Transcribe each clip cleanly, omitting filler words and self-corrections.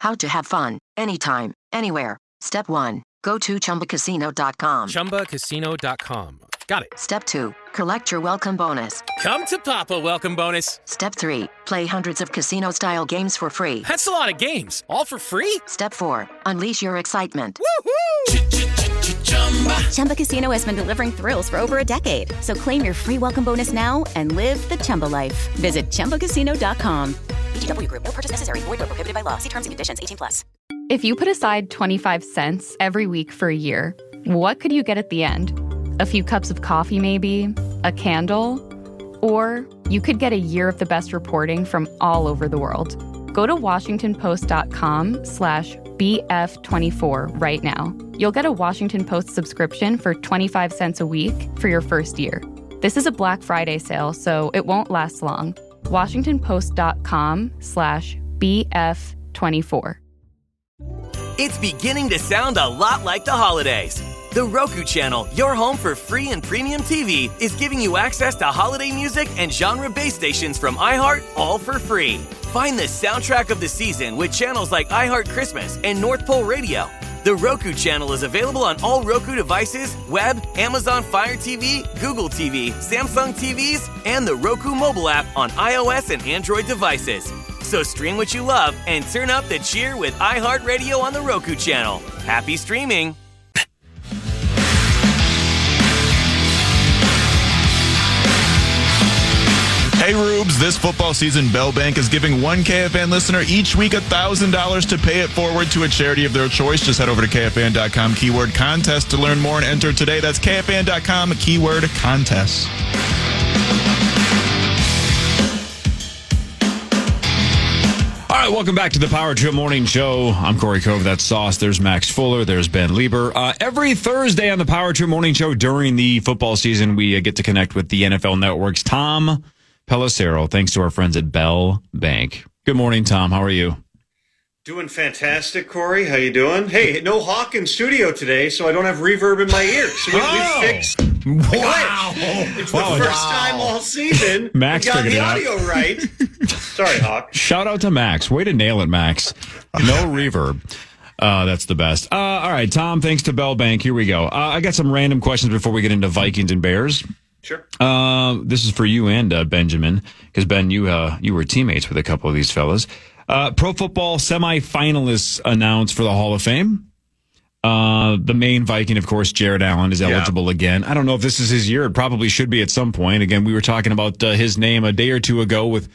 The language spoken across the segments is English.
How to have fun, anytime, anywhere. Step 1. Go to ChumbaCasino.com. ChumbaCasino.com. Got it. Step 2. Collect your welcome bonus. Come to Papa welcome bonus. Step 3. Play hundreds of casino-style games for free. That's a lot of games. All for free? Step 4. Unleash your excitement. Woohoo! Chumba Casino has been delivering thrills for over a decade. So claim your free welcome bonus now and live the Chumba life. Visit ChumbaCasino.com. VGW Group. No purchase necessary. Void where prohibited by law. See terms and conditions. 18+. If you put aside 25 cents every week for a year, what could you get at the end? A few cups of coffee, maybe? A candle? Or you could get a year of the best reporting from all over the world. Go to WashingtonPost.com/BF24 right now. You'll get a Washington Post subscription for 25 cents a week for your first year. This is a Black Friday sale, so it won't last long. WashingtonPost.com/BF24. It's beginning to sound a lot like the holidays. The Roku Channel, your home for free and premium TV, is giving you access to holiday music and genre-based stations from iHeart, all for free. Find the soundtrack of the season with channels like iHeart Christmas and North Pole Radio. The Roku Channel is available on all Roku devices, web, Amazon Fire TV, Google TV, Samsung TVs, and the Roku mobile app on iOS and Android devices. So stream what you love and turn up the cheer with iHeartRadio on the Roku Channel. Happy streaming! Hey Rubes, this football season, Bell Bank is giving one KFAN listener each week $1,000 to pay it forward to a charity of their choice. Just head over to KFAN.com, keyword contest to learn more and enter today. That's KFAN.com, keyword contest. All right, welcome back to the Power Trip Morning Show. I'm Corey Cove. That's Sauce. There's Max Fuller. There's Ben Lieber. Every Thursday on the Power Trip Morning Show during the football season, we get to connect with the NFL Network's Tom Pelissero, thanks to our friends at Bell Bank. Good morning, Tom. How are you? Doing fantastic, Corey. How you doing? Hey, no Hawk in studio today, so I don't have reverb in my ears. So we fixed the glitch. It's the first time all season Max we got figured the it out. audio right. Sorry, Hawk. Shout out to Max. Way to nail it, Max. No reverb. That's the best. All right, Tom, thanks to Bell Bank. Here we go. I got some random questions before we get into Vikings and Bears. Sure. This is for you and Benjamin, because Ben, you were teammates with a couple of these fellas. Pro Football semifinalists announced for the Hall of Fame. The main Viking, of course, Jared Allen, is eligible again. I don't know if this is his year. It probably should be at some point. Again, we were talking about his name a day or two ago with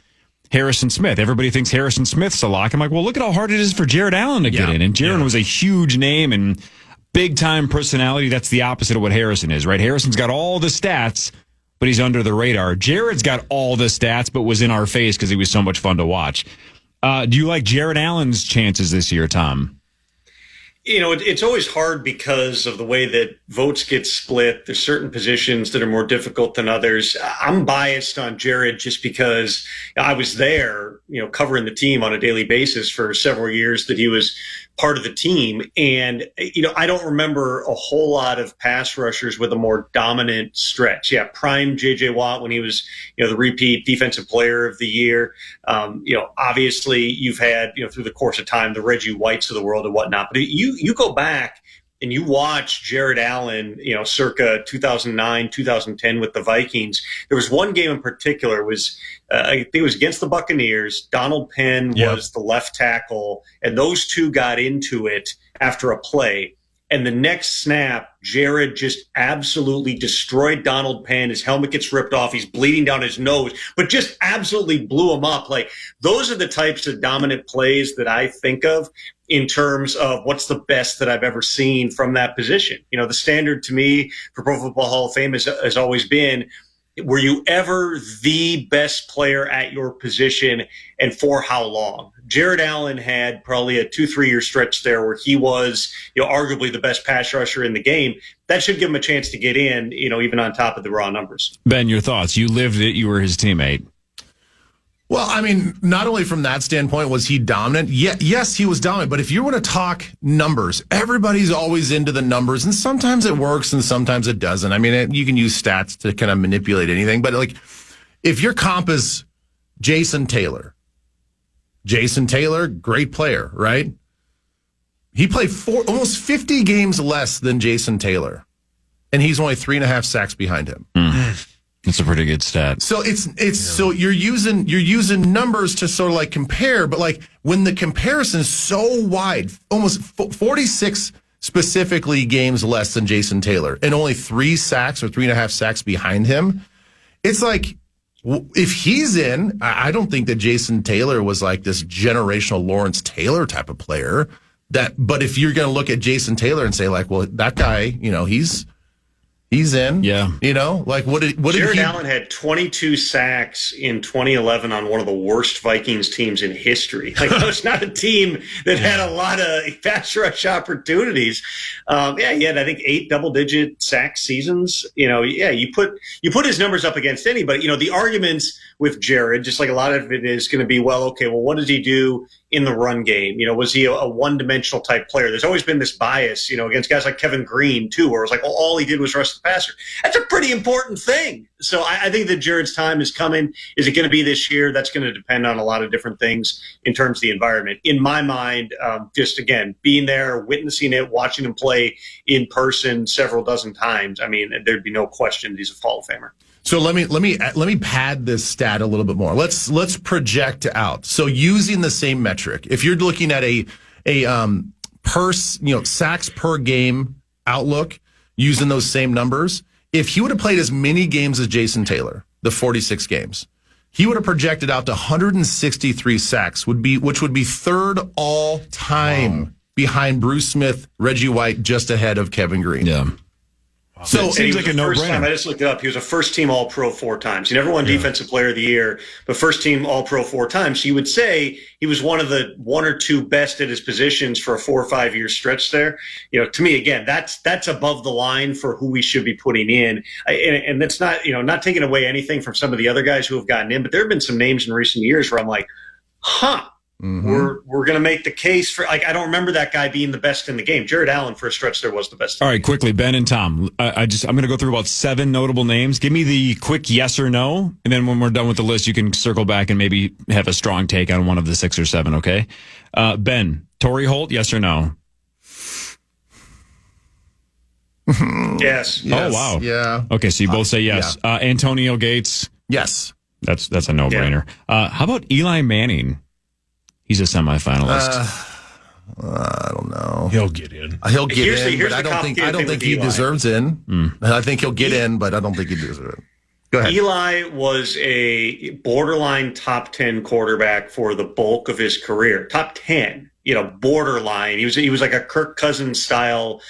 Harrison Smith. Everybody thinks Harrison Smith's a lock. I'm like, well, look at how hard it is for Jared Allen to get in. And Jared was a huge name and big-time personality. That's the opposite of what Harrison is, right? Harrison's got all the stats, but he's under the radar. Jared's got all the stats, but was in our face because he was so much fun to watch. Do you like Jared Allen's chances this year, Tom? You know, it's always hard because of the way that votes get split. There's certain positions that are more difficult than others. I'm biased on Jared just because I was there, covering the team on a daily basis for several years that he was part of the team. And, I don't remember a whole lot of pass rushers with a more dominant stretch. Yeah, prime J.J. Watt when he was, the repeat defensive player of the year. Obviously you've had, through the course of time, the Reggie Whites of the world and whatnot. But you go back and you watch Jared Allen, circa 2009, 2010 with the Vikings. There was one game in particular, I think it was against the Buccaneers. Donald Penn was the left tackle, and those two got into it after a play. And the next snap, Jared just absolutely destroyed Donald Penn. His helmet gets ripped off. He's bleeding down his nose, but just absolutely blew him up. Like, those are the types of dominant plays that I think of in terms of what's the best that I've ever seen from that position. The standard to me for Pro Football Hall of Fame has always been, were you ever the best player at your position, and for how long? Jared Allen had probably a 2-3 year stretch there where he was, arguably the best pass rusher in the game. That should give him a chance to get in, even on top of the raw numbers. Ben, your thoughts? You lived it. You were his teammate. Well, I mean, not only from that standpoint was he dominant. Yes, he was dominant. But if you want to talk numbers, everybody's always into the numbers, and sometimes it works and sometimes it doesn't. I mean, you can use stats to kind of manipulate anything. But like, if your comp is Jason Taylor, great player, right? He played almost 50 games less than Jason Taylor, and he's only 3.5 sacks behind him. It's a pretty good stat. So so you're using numbers to sort of like compare, but like when the comparison is so wide, almost 46 specifically games less than Jason Taylor, and only 3 sacks or 3.5 sacks behind him, it's like if he's in, I don't think that Jason Taylor was like this generational Lawrence Taylor type of player. But if you're going to look at Jason Taylor and say like, well, that guy, he's in. Yeah. Like what did Jared Allen had 22 sacks in 2011 on one of the worst Vikings teams in history. Like, that was not a team that had a lot of pass rush opportunities. He had, I think, 8 double-digit sack seasons. You put his numbers up against anybody. The arguments with Jared, just like a lot of it is going to be, what does he do in the run game? Was he a one-dimensional type player? There's always been this bias, against guys like Kevin Green, too, where it was like, all he did was rush the passer. That's a pretty important thing. So I think that Jared's time is coming. Is it going to be this year? That's going to depend on a lot of different things in terms of the environment. In my mind, just, again, being there, witnessing it, watching him play in person several dozen times, I mean, there'd be no question he's a Hall of Famer. So let me pad this stat a little bit more. Let's project out. So using the same metric, if you're looking at a sacks per game outlook using those same numbers, if he would have played as many games as Jason Taylor, the 46 games, he would have projected out to 163 sacks, which would be third all time behind Bruce Smith, Reggie White, just ahead of Kevin Green. Yeah. So it seems like a no-brainer. I just looked it up. He was a first-team All-Pro 4 times. He never won Defensive Player of the Year, but first-team All-Pro 4 times. You would say he was one of the 1 or 2 best at his positions for a 4 or 5 year stretch there. To me, again, that's above the line for who we should be putting in. And that's not, not taking away anything from some of the other guys who have gotten in, but there have been some names in recent years where I'm like, we're going to make the case for, like, I don't remember that guy being the best in the game. Jared Allen, for a stretch there, was the best. All right, quickly, Ben and Tom. I'm going to go through about 7 notable names. Give me the quick yes or no, and then when we're done with the list, you can circle back and maybe have a strong take on one of the 6 or 7. Okay, Ben, Torrey Holt, yes or no? Yes. Oh wow. Yeah. Okay, so you both say yes. Yeah. Antonio Gates. Yes. That's a no-brainer. How about Eli Manning? He's a semifinalist. I don't know. He'll get in. He'll get Here's in, but I don't think he deserves in. I think he'll get in, but I don't think he deserves it. Go ahead. Eli was a borderline top 10 quarterback for the bulk of his career. Top 10, borderline. He was like a Kirk Cousins style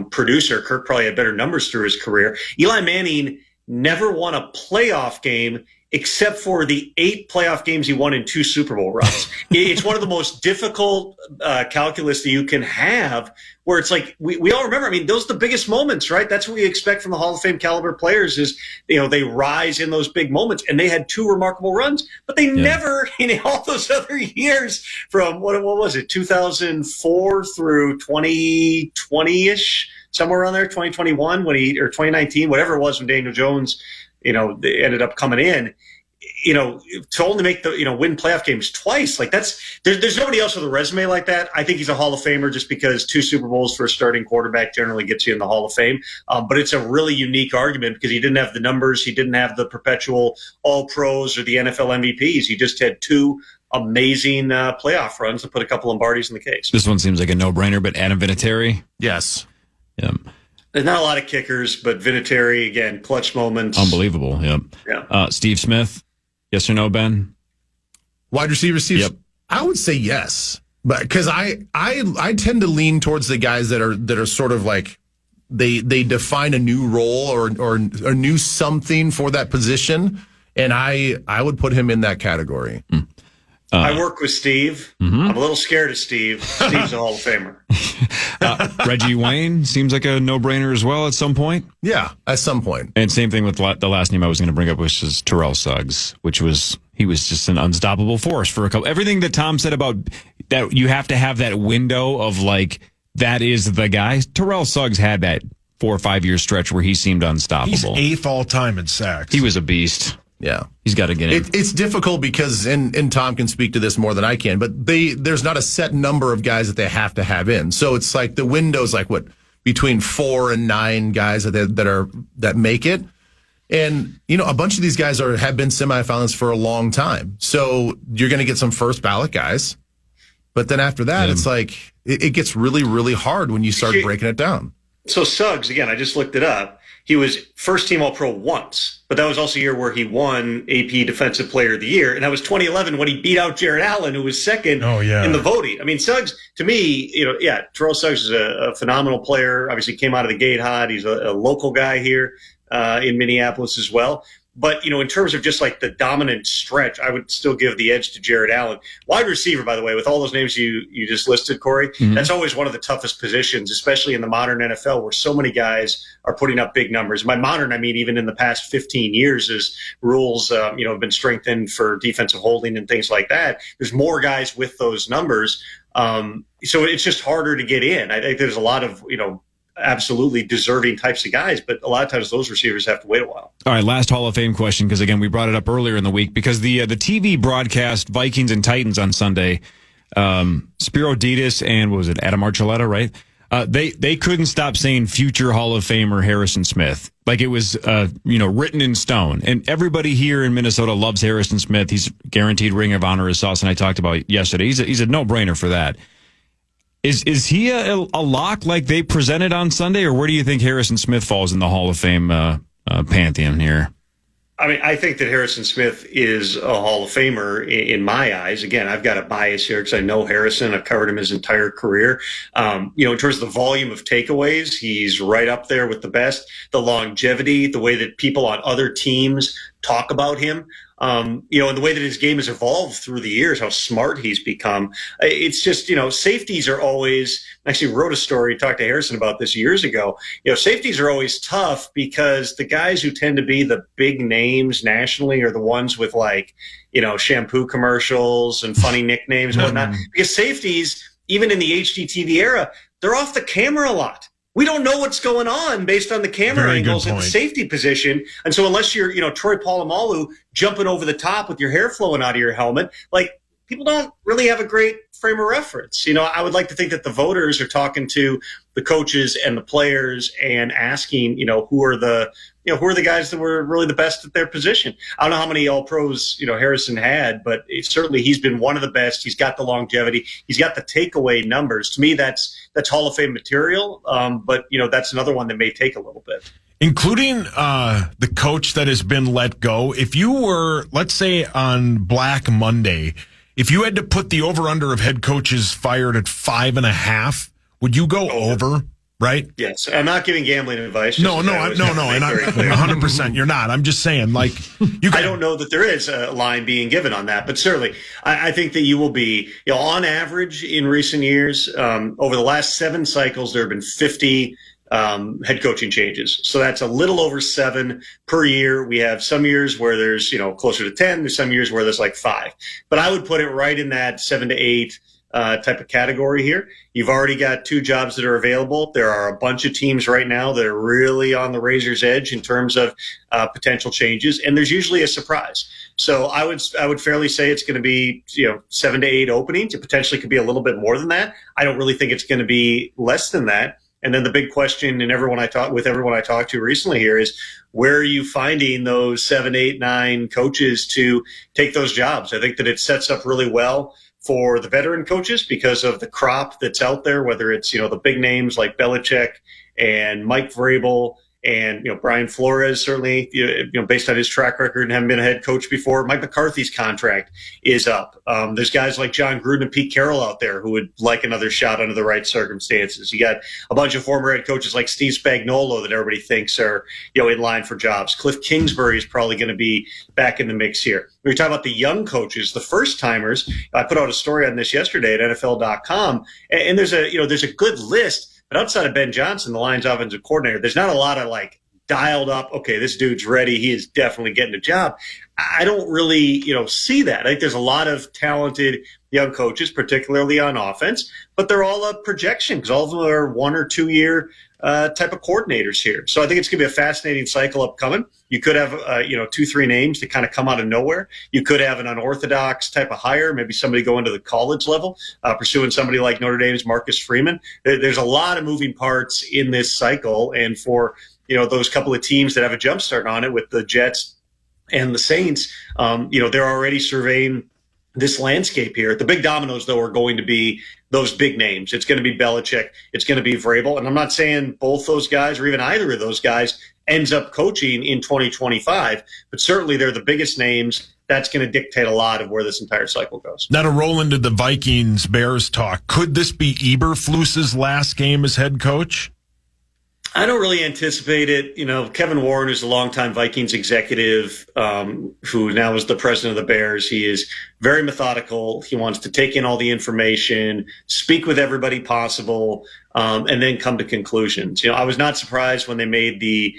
producer. Kirk probably had better numbers through his career. Eli Manning never won a playoff game except for the 8 playoff games he won in 2 Super Bowl runs. It's one of the most difficult calculus that you can have, where it's like, we all remember, I mean, those are the biggest moments, right? That's what we expect from the Hall of Fame caliber players is, they rise in those big moments, and they had 2 remarkable runs, but they never, in all those other years from, what was it, 2004 through 2020-ish, somewhere around there, 2021, or 2019, whatever it was when Daniel Jones, they ended up coming in, to only make the, win playoff games twice. Like there's nobody else with a resume like that. I think he's a Hall of Famer just because 2 Super Bowls for a starting quarterback generally gets you in the Hall of Fame. But it's a really unique argument because he didn't have the numbers. He didn't have the perpetual All Pros or the NFL MVPs. He just had 2 amazing playoff runs to put a couple Lombardis in the case. This one seems like a no-brainer, but Adam Vinatieri? Yes. Yeah. There's not a lot of kickers, but Vinatieri, again, clutch moments. Unbelievable. Yep. Yeah. Steve Smith, yes or no, Ben? Wide receiver Steve? Yep. I would say yes, but because I tend to lean towards the guys that are sort of like they define a new role or a new something for that position, and I would put him in that category. I work with Steve. I'm a little scared of Steve. Steve's a Hall of Famer. Reggie Wayne seems like a no-brainer as well at some point. Yeah, at some point. And same thing with the last name I was going to bring up, which is Terrell Suggs, he was just an unstoppable force for a couple. Everything that Tom said about that, you have to have that window of like, that is the guy. Terrell Suggs had that 4 or 5 year stretch where he seemed unstoppable. He's 8th all time in sacks. He was a beast. Yeah. He's got to get in. It's difficult because, and Tom can speak to this more than I can, but there's not a set number of guys that they have to have in. So it's like the window's like between 4 and 9 guys that make it. And, a bunch of these guys have been semifinalists for a long time. So you're going to get some first ballot guys. But then after that, it's like it gets really, really hard when you start breaking it down. So Suggs, again, I just looked it up. He was first team All-Pro once, but that was also a year where he won AP Defensive Player of the Year. And that was 2011 when he beat out Jared Allen, who was second in the voting. I mean, Suggs, to me, Terrell Suggs is a phenomenal player. Obviously came out of the gate hot. He's a local guy here in Minneapolis as well. But, in terms of just like the dominant stretch, I would still give the edge to Jared Allen. Wide receiver, by the way, with all those names you just listed, Corey, that's always one of the toughest positions, especially in the modern NFL where so many guys are putting up big numbers. By modern, I mean even in the past 15 years as rules, have been strengthened for defensive holding and things like that. There's more guys with those numbers. So it's just harder to get in. I think there's a lot of, absolutely deserving types of guys, but a lot of times those receivers have to wait a while. All right, last Hall of Fame question, because again, we brought it up earlier in the week, because the TV broadcast Vikings and Titans on Sunday, Spiro Ditas and what was it, Adam Archuleta, right? They couldn't stop saying future Hall of Famer Harrison Smith. Like it was, written in stone. And everybody here in Minnesota loves Harrison Smith. He's guaranteed Ring of Honor, as Sauce and I talked about yesterday. He's a no-brainer for that. Is he a lock like they presented on Sunday, or where do you think Harrison Smith falls in the Hall of Fame pantheon here? I mean, I think that Harrison Smith is a Hall of Famer in my eyes. Again, I've got a bias here because I know Harrison. I've covered him his entire career. In terms of the volume of takeaways, he's right up there with the best. The longevity, the way that people on other teams talk about him. And the way that his game has evolved through the years, how smart he's become. It's just, safeties are always, I actually wrote a story, talked to Harrison about this years ago. Safeties are always tough because the guys who tend to be the big names nationally are the ones with shampoo commercials and funny nicknames and whatnot. Because safeties, even in the HDTV era, they're off the camera a lot. We don't know what's going on based on the camera angles at the safety position. And so unless you're, Troy Polamalu jumping over the top with your hair flowing out of your helmet, people don't really have a great frame of reference. I would like to think that the voters are talking to the coaches and the players and asking, who are the guys that were really the best at their position. I don't know how many All-Pros, Harrison had, but certainly he's been one of the best. He's got the longevity. He's got the takeaway numbers. To me, that's Hall of Fame material. But that's another one that may take a little bit. Including the coach that has been let go. If you were, let's say on Black Monday, if you had to put the over-under of head coaches fired at 5.5, would you go over? Right? Yes. I'm not giving gambling advice. No. And 100% you're not. I'm just saying, I don't know that there is a line being given on that, but certainly I think that you will be, on average in recent years, over the last 7 cycles, there have been 50 head coaching changes. So that's a little over 7 per year. We have some years where there's, closer to 10. There's some years where there's 5. But I would put it right in that 7 to 8 type of category here. You've already got 2 jobs that are available. There are a bunch of teams right now that are really on the razor's edge in terms of potential changes, and there's usually a surprise. So I would fairly say it's going to be 7 to 8 openings. It potentially could be a little bit more than that. I don't really think it's going to be less than that. And then the big question, and everyone I talked to recently here, is where are you finding those 7, 8, 9 coaches to take those jobs? I think that it sets up really well for the veteran coaches because of the crop that's out there, whether it's, the big names like Belichick and Mike Vrabel and, Brian Flores, certainly, based on his track record and having been a head coach before. Mike McCarthy's contract is up. There's guys like John Gruden and Pete Carroll out there who would like another shot under the right circumstances. You got a bunch of former head coaches like Steve Spagnuolo that everybody thinks are, in line for jobs. Cliff Kingsbury is probably going to be back in the mix here. When we talk about the young coaches, the first timers, I put out a story on this yesterday at NFL.com, and there's a good list. But outside of Ben Johnson, the Lions offensive coordinator, there's not a lot of dialed up, okay, this dude's ready. He is definitely getting a job. I don't really, see that. I think there's a lot of talented young coaches, particularly on offense, but they're all a projection because all of them are 1 or 2 year type of coordinators here. So I think it's going to be a fascinating cycle upcoming. You could have, 2-3 names that kind of come out of nowhere. You could have an unorthodox type of hire, maybe somebody going to the college level, pursuing somebody like Notre Dame's Marcus Freeman. There's a lot of moving parts in this cycle. And for, those couple of teams that have a jump start on it with the Jets and the Saints, they're already surveying this landscape here. The big dominoes, though, are going to be those big names. It's going to be Belichick. It's going to be Vrabel. And I'm not saying both those guys or even either of those guys ends up coaching in 2025, but certainly they're the biggest names. That's going to dictate a lot of where this entire cycle goes. Now to roll into the Vikings-Bears talk, could this be Eberflus's last game as head coach? I don't really anticipate it. Kevin Warren is a longtime Vikings executive who now is the president of the Bears. He is very methodical. He wants to take in all the information, speak with everybody possible, and then come to conclusions. I was not surprised when they made the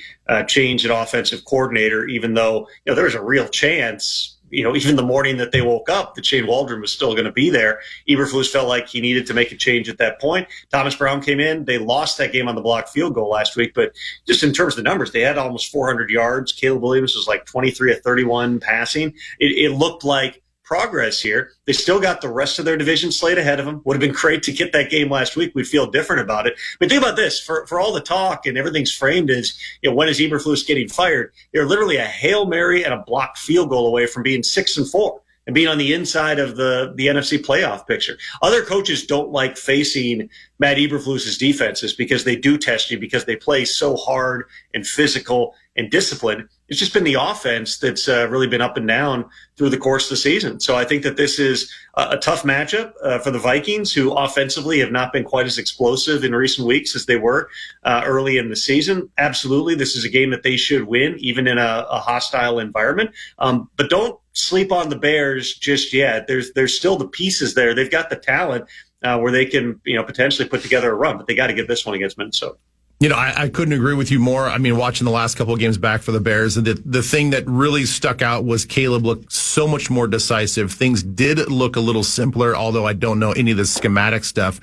change at offensive coordinator, even though there was a real chance, even the morning that they woke up, that Shane Waldron was still going to be there. Eberflus felt like he needed to make a change at that point. Thomas Brown came in. They lost that game on the blocked field goal last week, but just in terms of the numbers, they had almost 400 yards. Caleb Williams was like 23 of 31 passing. It looked like progress here. They still got the rest of their division slate ahead of them. Would have been great to get that game last week. We'd feel different about it. But think about this, for all the talk and everything's framed as, when is Eberflus getting fired? They're literally a Hail Mary and a blocked field goal away from being 6-4 and being on the inside of the NFC playoff picture. Other coaches don't like facing Matt Eberflus's defenses because they do test you, because they play so hard and physical and disciplined. It's just been the offense that's really been up and down through the course of the season. So I think that this is a tough matchup for the Vikings, who offensively have not been quite as explosive in recent weeks as they were early in the season. Absolutely, this is a game that they should win, even in a hostile environment. But don't sleep on the Bears just yet. There's still the pieces there. They've got the talent where they can potentially put together a run, but they got to get this one against Minnesota. I couldn't agree with you more. I mean, watching the last couple of games back for the Bears, the thing that really stuck out was Caleb looked so much more decisive. Things did look a little simpler, although I don't know any of the schematic stuff.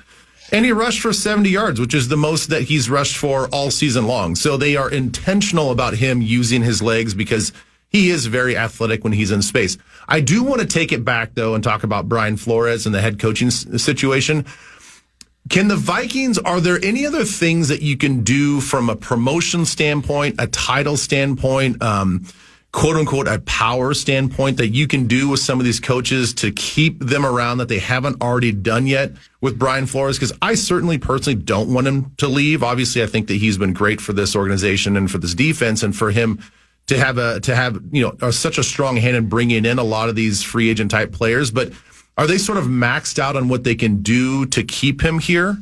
And he rushed for 70 yards, which is the most that he's rushed for all season long. So they are intentional about him using his legs because he is very athletic when he's in space. I do want to take it back, though, and talk about Brian Flores and the head coaching situation. Can the Vikings, are there any other things that you can do from a promotion standpoint, a title standpoint, quote unquote, a power standpoint that you can do with some of these coaches to keep them around that they haven't already done yet with Brian Flores? Because I certainly personally don't want him to leave. Obviously, I think that he's been great for this organization and for this defense, and for him to have such a strong hand in bringing in a lot of these free agent type players. But are they sort of maxed out on what they can do to keep him here?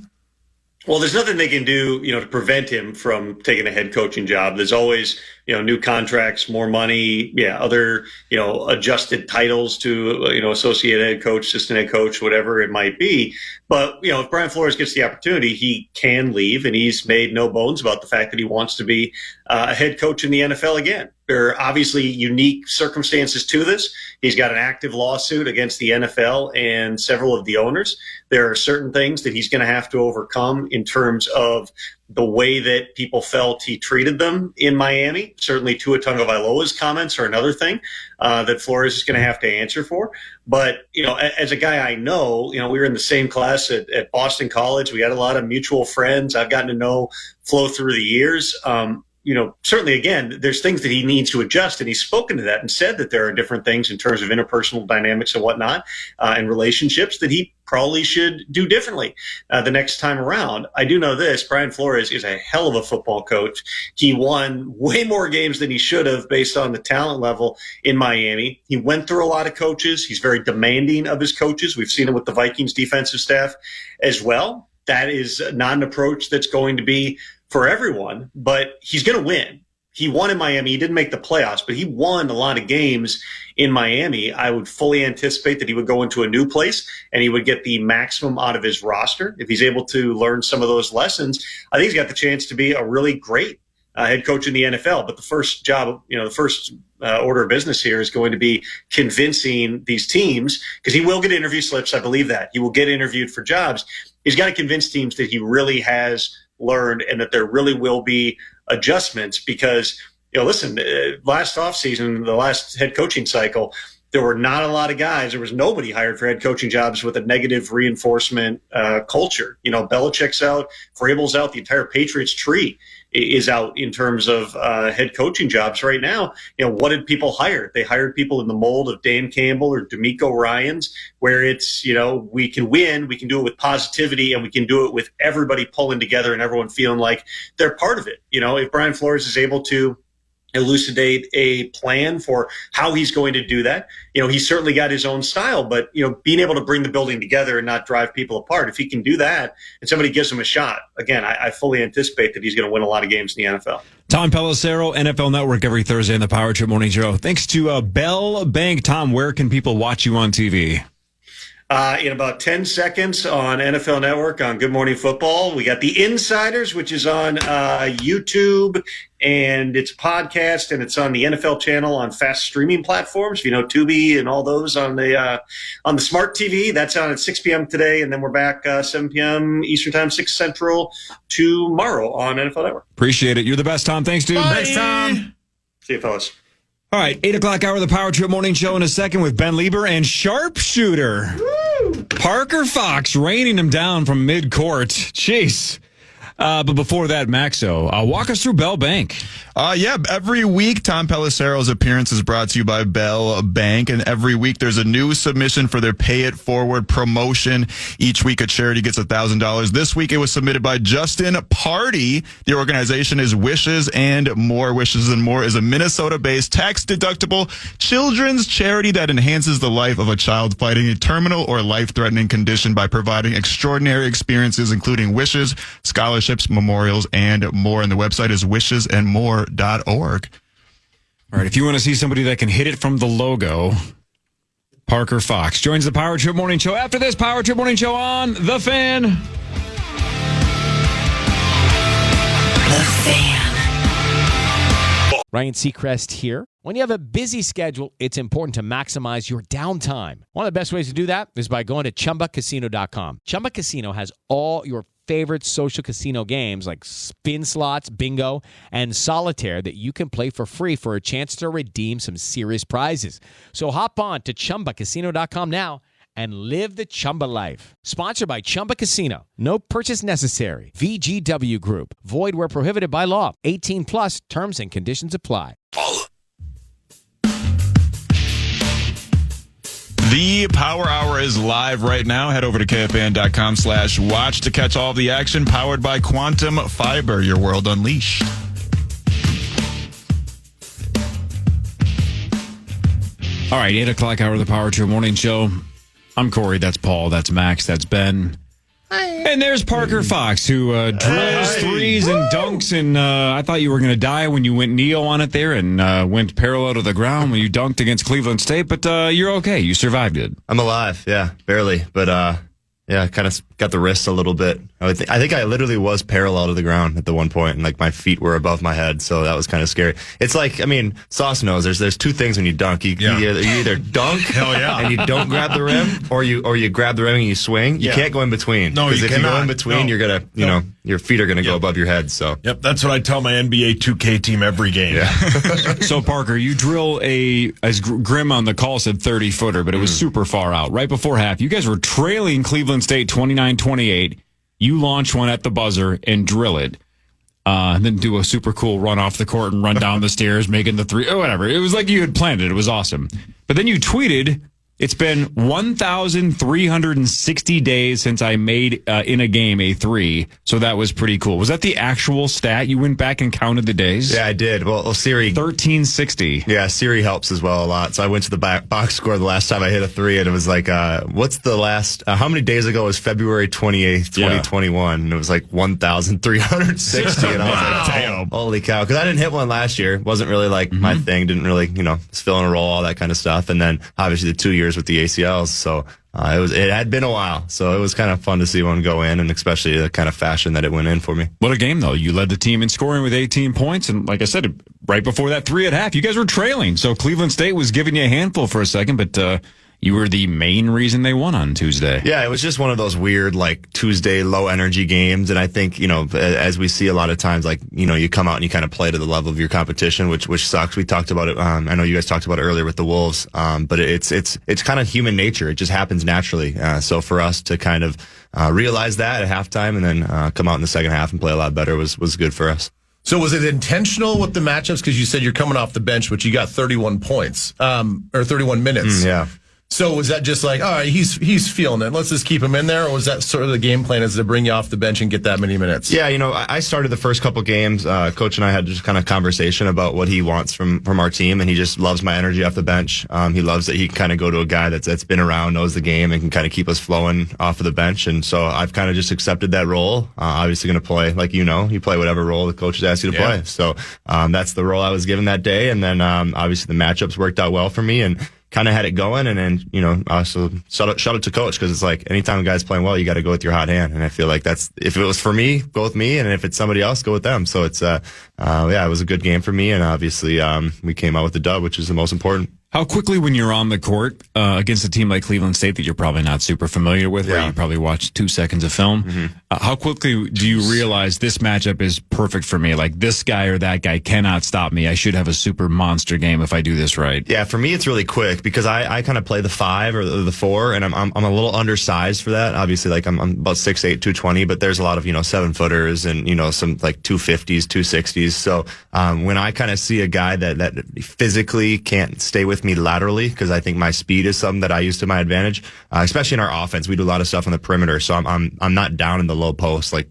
Well, there's nothing they can do, to prevent him from taking a head coaching job. There's always, new contracts, more money, other, adjusted titles to, associate head coach, assistant head coach, whatever it might be. But, if Brian Flores gets the opportunity, he can leave, and he's made no bones about the fact that he wants to be a head coach in the NFL again. There are obviously unique circumstances to this. He's got an active lawsuit against the NFL and several of the owners. There are certain things that he's going to have to overcome in terms of the way that people felt he treated them in Miami. Certainly Tua Tagovailoa's comments are another thing that Flores is going to have to answer for. But, as a guy I know, we were in the same class at Boston College. We had a lot of mutual friends I've gotten to know Flo through the years. Certainly, again, there's things that he needs to adjust, and he's spoken to that and said that there are different things in terms of interpersonal dynamics and whatnot, and relationships that he probably should do differently the next time around. I do know this: Brian Flores is a hell of a football coach. He won way more games than he should have based on the talent level in Miami. He went through a lot of coaches. He's very demanding of his coaches. We've seen it with the Vikings defensive staff as well. That is not an approach that's going to be for everyone, but he's going to win. He won in Miami. He didn't make the playoffs, but he won a lot of games in Miami. I would fully anticipate that he would go into a new place and he would get the maximum out of his roster. If he's able to learn some of those lessons, I think he's got the chance to be a really great head coach in the NFL. But the first job, the first order of business here is going to be convincing these teams, because he will get interview slips. I believe that he will get interviewed for jobs. He's got to convince teams that he really has learned and that there really will be adjustments, because, listen, last offseason, the last head coaching cycle, there were not a lot of guys. There was nobody hired for head coaching jobs with a negative reinforcement culture. Belichick's out, Vrabel's out, the entire Patriots tree is out in terms of head coaching jobs right now. What did people hire? They hired people in the mold of Dan Campbell or DeMeco Ryans, where it's, we can win, we can do it with positivity, and we can do it with everybody pulling together and everyone feeling like they're part of it. If Brian Flores is able to elucidate a plan for how he's going to do that. He's certainly got his own style, but, being able to bring the building together and not drive people apart, if he can do that and somebody gives him a shot, again, I fully anticipate that he's going to win a lot of games in the NFL. Tom Pelissero, NFL Network, every Thursday in the Power Trip Morning Show. Thanks to Bell Bank. Tom, where can people watch you on TV? In about 10 seconds on NFL Network on Good Morning Football. We got The Insiders, which is on YouTube, and it's a podcast, and it's on the NFL channel on fast streaming platforms. Tubi and all those on the smart TV. That's on at 6 p.m. today, and then we're back 7 p.m. Eastern Time, 6 Central tomorrow on NFL Network. Appreciate it. You're the best, Tom. Thanks, dude. Bye. Thanks, Tom. See you, fellas. All right, 8 o'clock hour of the Power Trip Morning Show in a second with Ben Lieber and Sharpshooter. Woo! Parker Fox raining him down from mid-court. Jeez. But before that, Maxo, walk us through Bell Bank. Every week, Tom Pelissero's appearance is brought to you by Bell Bank, and every week there's a new submission for their Pay It Forward promotion. Each week, a charity gets $1,000. This week, it was submitted by Justin Party. The organization is Wishes and More. Wishes and More is a Minnesota-based tax-deductible children's charity that enhances the life of a child fighting a terminal or life-threatening condition by providing extraordinary experiences, including wishes, scholarships, memorials, and more. And the website is wishesandmore.org. All right, if you want to see somebody that can hit it from the logo, Parker Fox joins the Power Trip Morning Show after this Power Trip Morning Show on The Fan. The Fan. Ryan Seacrest here. When you have a busy schedule, it's important to maximize your downtime. One of the best ways to do that is by going to ChumbaCasino.com. Chumba Casino has all your favorite social casino games like spin slots, bingo, and solitaire that you can play for free for a chance to redeem some serious prizes. So hop on to ChumbaCasino.com now and live the Chumba life. Sponsored by Chumba Casino. No purchase necessary. VGW Group. Void where prohibited by law. 18 plus terms and conditions apply. The Power Hour is live right now. Head over to KFAN.com/watch to catch all the action. Powered by Quantum Fiber, your world unleashed. All right, 8 o'clock hour of the Power Trip Morning Show. I'm Corey, that's Paul, that's Max, that's Ben. And there's Parker Fox, who drills threes and dunks, and I thought you were going to die when you went neo on it there and went parallel to the ground when you dunked against Cleveland State, but you're okay. You survived it. I'm alive, yeah, barely, but yeah, kind of got the wrist a little bit. I think I literally was parallel to the ground at the one point, and like my feet were above my head, so that was kind of scary. It's like, I mean, Sauce knows there's two things when you dunk. You either dunk Hell yeah. and you don't grab the rim, or you grab the rim and you swing. You can't go in between. No, because if cannot. you go in between, you're gonna, your feet are gonna go above your head. So Yep, that's what I tell my NBA 2K team every game. yeah. So, Parker, you drill as Grim on the call said, 30-footer, but it was super far out. Right before half, you guys were trailing Cleveland State 29-28. You launch one at the buzzer and drill it. And then do a super cool run off the court and run down the stairs, making the three, or whatever. It was like you had planned it. It was awesome. But then you tweeted, it's been 1,360 days since I made in a game a three. So that was pretty cool. Was that the actual stat? You went back and counted the days? Yeah, I did. Well, Siri. 1360. Yeah, Siri helps as well a lot. So I went to the box score the last time I hit a three, and it was like, what's the last, how many days ago was February 28th, 2021? And it was like 1,360. And I was like, damn, holy cow. Because I didn't hit one last year. Wasn't really like my thing. Didn't really, was filling a role, all that kind of stuff. And then obviously the 2 years with the ACLs. So It had been a while, so it was kind of fun to see one go in, and especially the kind of fashion that it went in for me. What a game, though. You led the team in scoring with 18 points, and like I said, right before that 3 at half, you guys were trailing. So Cleveland State was giving you a handful for a second, but you were the main reason they won on Tuesday. Yeah, it was just one of those weird, like, Tuesday low-energy games, and I think, as we see a lot of times, like, you come out and you kind of play to the level of your competition, which sucks. We talked about it, I know you guys talked about it earlier with the Wolves, but it's kind of human nature. It just happens naturally. So for us to kind of realize that at halftime and then come out in the second half and play a lot better was good for us. So was it intentional with the matchups? Because you said you're coming off the bench, which you got 31 points, or 31 minutes. Yeah. So was that just like, all right, he's feeling it, let's just keep him in there? Or was that sort of the game plan, is to bring you off the bench and get that many minutes? Yeah, I started the first couple games. Coach and I had just kind of conversation about what he wants from our team, and he just loves my energy off the bench. He loves that he can kind of go to a guy that's been around, knows the game, and can kind of keep us flowing off of the bench. And so I've kind of just accepted that role. Obviously going to play, like you play whatever role the coaches ask you to play. So that's the role I was given that day. And then obviously the matchups worked out well for me, and kind of had it going, and then, also shout out to coach, because it's like anytime a guy's playing well, you got to go with your hot hand. And I feel like if it was for me, go with me, and if it's somebody else, go with them. So it's, it was a good game for me, and obviously, we came out with the dub, which is the most important. How quickly, when you're on the court against a team like Cleveland State that you're probably not super familiar with, where you probably watched 2 seconds of film, how quickly do you realize this matchup is perfect for me? Like, this guy or that guy cannot stop me. I should have a super monster game if I do this right. Yeah, for me, it's really quick, because I kind of play the 5 or the 4, and I'm a little undersized for that. Obviously, like, I'm about 6'8", 220, but there's a lot of, 7-footers and, some like 250s, 260s. So when I kind of see a guy that physically can't stay with me laterally, because I think my speed is something that I use to my advantage, especially in our offense. We do a lot of stuff on the perimeter, so I'm not down in the low post, like,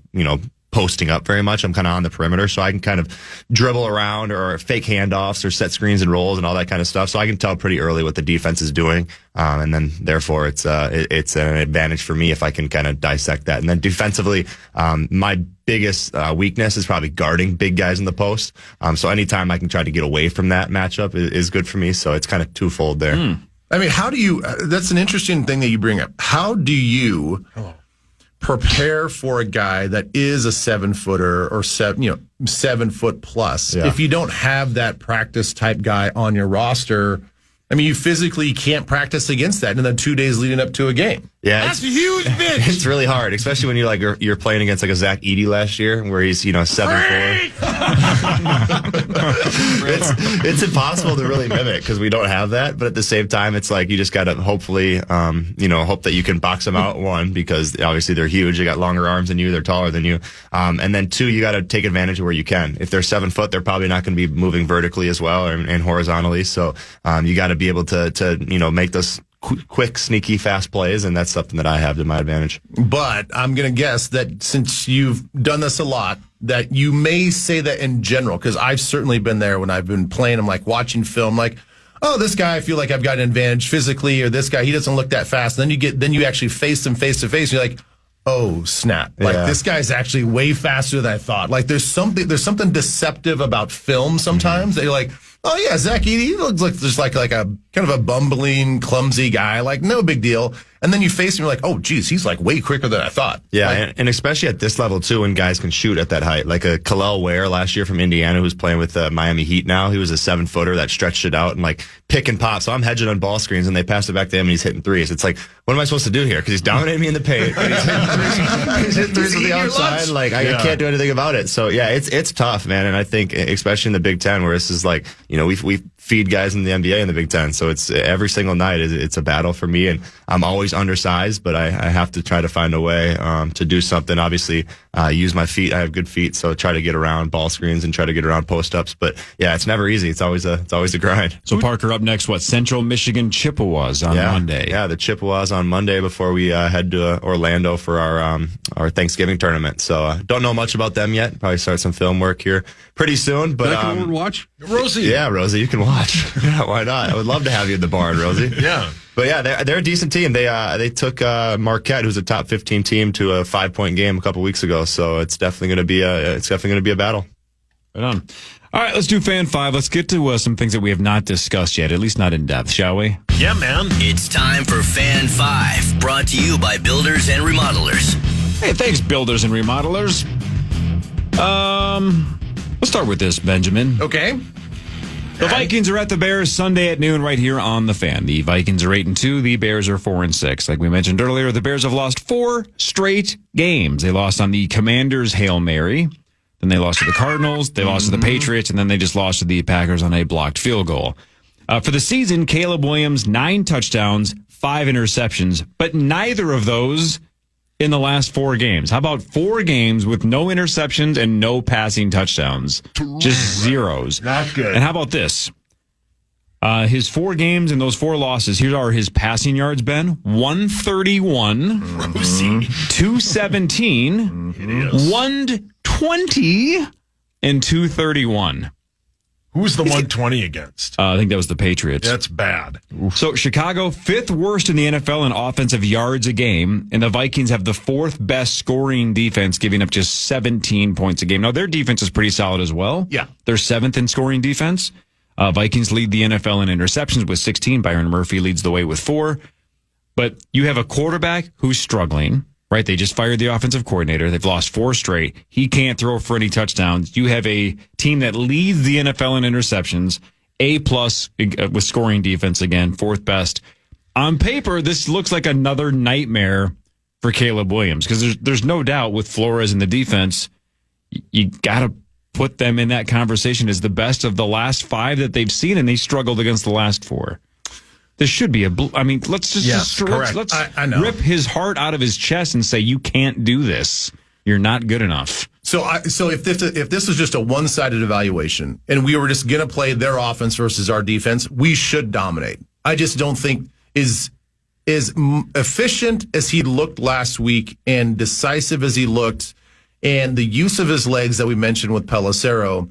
posting up very much. I'm kind of on the perimeter, so I can kind of dribble around or fake handoffs or set screens and rolls and all that kind of stuff. So I can tell pretty early what the defense is doing, and then therefore it's an advantage for me if I can kind of dissect that. And then defensively, my biggest weakness is probably guarding big guys in the post. So anytime I can try to get away from that matchup is good for me. So it's kind of twofold there. I mean, how do you? That's an interesting thing that you bring up. How do you prepare for a guy that is a 7-footer or 7 foot plus? If you don't have that practice type guy on your roster, I mean, you physically can't practice against that in the 2 days leading up to a game. Yeah, that's a huge bitch. It's really hard, especially when you're playing against like a Zach Edey last year, where he's 7'4". It's impossible to really mimic because we don't have that. But at the same time, it's like you just got to hopefully, hope that you can box them out. One, because obviously they're huge, they got longer arms than you, they're taller than you, and then 2, you got to take advantage of where you can. If they're 7 foot, they're probably not going to be moving vertically as well and horizontally. So you got to be able to make those quick, sneaky, fast plays, and that's something that I have to my advantage. But I'm going to guess that since you've done this a lot, that you may say that in general, because I've certainly been there when I've been playing. I'm like watching film, like, oh, this guy, I feel like I've got an advantage physically, or this guy, he doesn't look that fast. And then you actually face him face to face. And you're like, oh, snap. Like, this guy's actually way faster than I thought. Like, there's something deceptive about film sometimes that you're like, oh yeah, Zach Edey, he looks like just like a kind of a bumbling, clumsy guy. Like, no big deal. And then you face him, you're like, oh, geez, he's like way quicker than I thought. Yeah, like, and especially at this level, too, when guys can shoot at that height. Like a Khalil Ware last year from Indiana, who's playing with Miami Heat now. He was a 7-footer that stretched it out and like pick and pop. So I'm hedging on ball screens, and they pass it back to him, and he's hitting threes. It's like, what am I supposed to do here? Because he's dominating me in the paint. And he's hitting threes with the outside. Like, I can't do anything about it. So, yeah, it's tough, man. And I think, especially in the Big Ten, where this is like, we feed guys in the NBA in the Big Ten. So it's every single night, it's a battle for me. And I'm always undersized, but I have to try to find a way to do something. Obviously, use my feet. I have good feet, so try to get around ball screens and try to get around post ups. But yeah, it's never easy. It's always a grind. So Parker, up next, Central Michigan Chippewas on Monday. Yeah, the Chippewas on Monday before we head to Orlando for our Thanksgiving tournament. So don't know much about them yet. Probably start some film work here pretty soon. But can come watch Rosie. Yeah, Rosie, you can watch. Yeah, why not? I would love to have you in the barn, Rosie. Yeah. But yeah, they're a decent team. They took Marquette, who's a top 15 team, to a 5-point game a couple weeks ago. So it's definitely going to be a battle. Right on. All right, let's do Fan 5. Let's get to some things that we have not discussed yet, at least not in depth, shall we? Yeah, man. It's time for Fan 5, brought to you by Builders and Remodelers. Hey, thanks, Builders and Remodelers. Let's start with this, Benjamin. Okay. The Vikings are at the Bears Sunday at noon right here on the Fan. The Vikings are 8-2. The Bears are 4-6. Like we mentioned earlier, the Bears have lost 4 straight games. They lost on the Commanders' Hail Mary. Then they lost to the Cardinals. They lost to the Patriots. And then they just lost to the Packers on a blocked field goal. For the season, Caleb Williams, 9 touchdowns, 5 interceptions, but neither of those in the last 4 games. How about 4 games with no interceptions and no passing touchdowns? Just zeros. Not good. And how about this? His 4 games and those 4 losses, here are his passing yards, Ben. 131, 217, 120, and 231. Who's the 120 against? I think that was the Patriots. That's bad. So Chicago, 5th worst in the NFL in offensive yards a game, and the Vikings have the 4th best scoring defense, giving up just 17 points a game. Now, their defense is pretty solid as well. Yeah. They're 7th in scoring defense. Vikings lead the NFL in interceptions with 16. Byron Murphy leads the way with 4. But you have a quarterback who's struggling, right? They just fired the offensive coordinator. They've lost 4 straight. He can't throw for any touchdowns. You have a team that leads the NFL in interceptions, A+ with scoring defense again, 4th best. On paper, this looks like another nightmare for Caleb Williams because there's no doubt with Flores in the defense, you got to put them in that conversation as the best of the last 5 that they've seen, and they struggled against the last 4. This should be let's rip his heart out of his chest and say, you can't do this. You're not good enough. So if this was just a one-sided evaluation and we were just going to play their offense versus our defense, we should dominate. I just don't think is efficient as he looked last week and decisive as he looked and the use of his legs that we mentioned with Pelissero.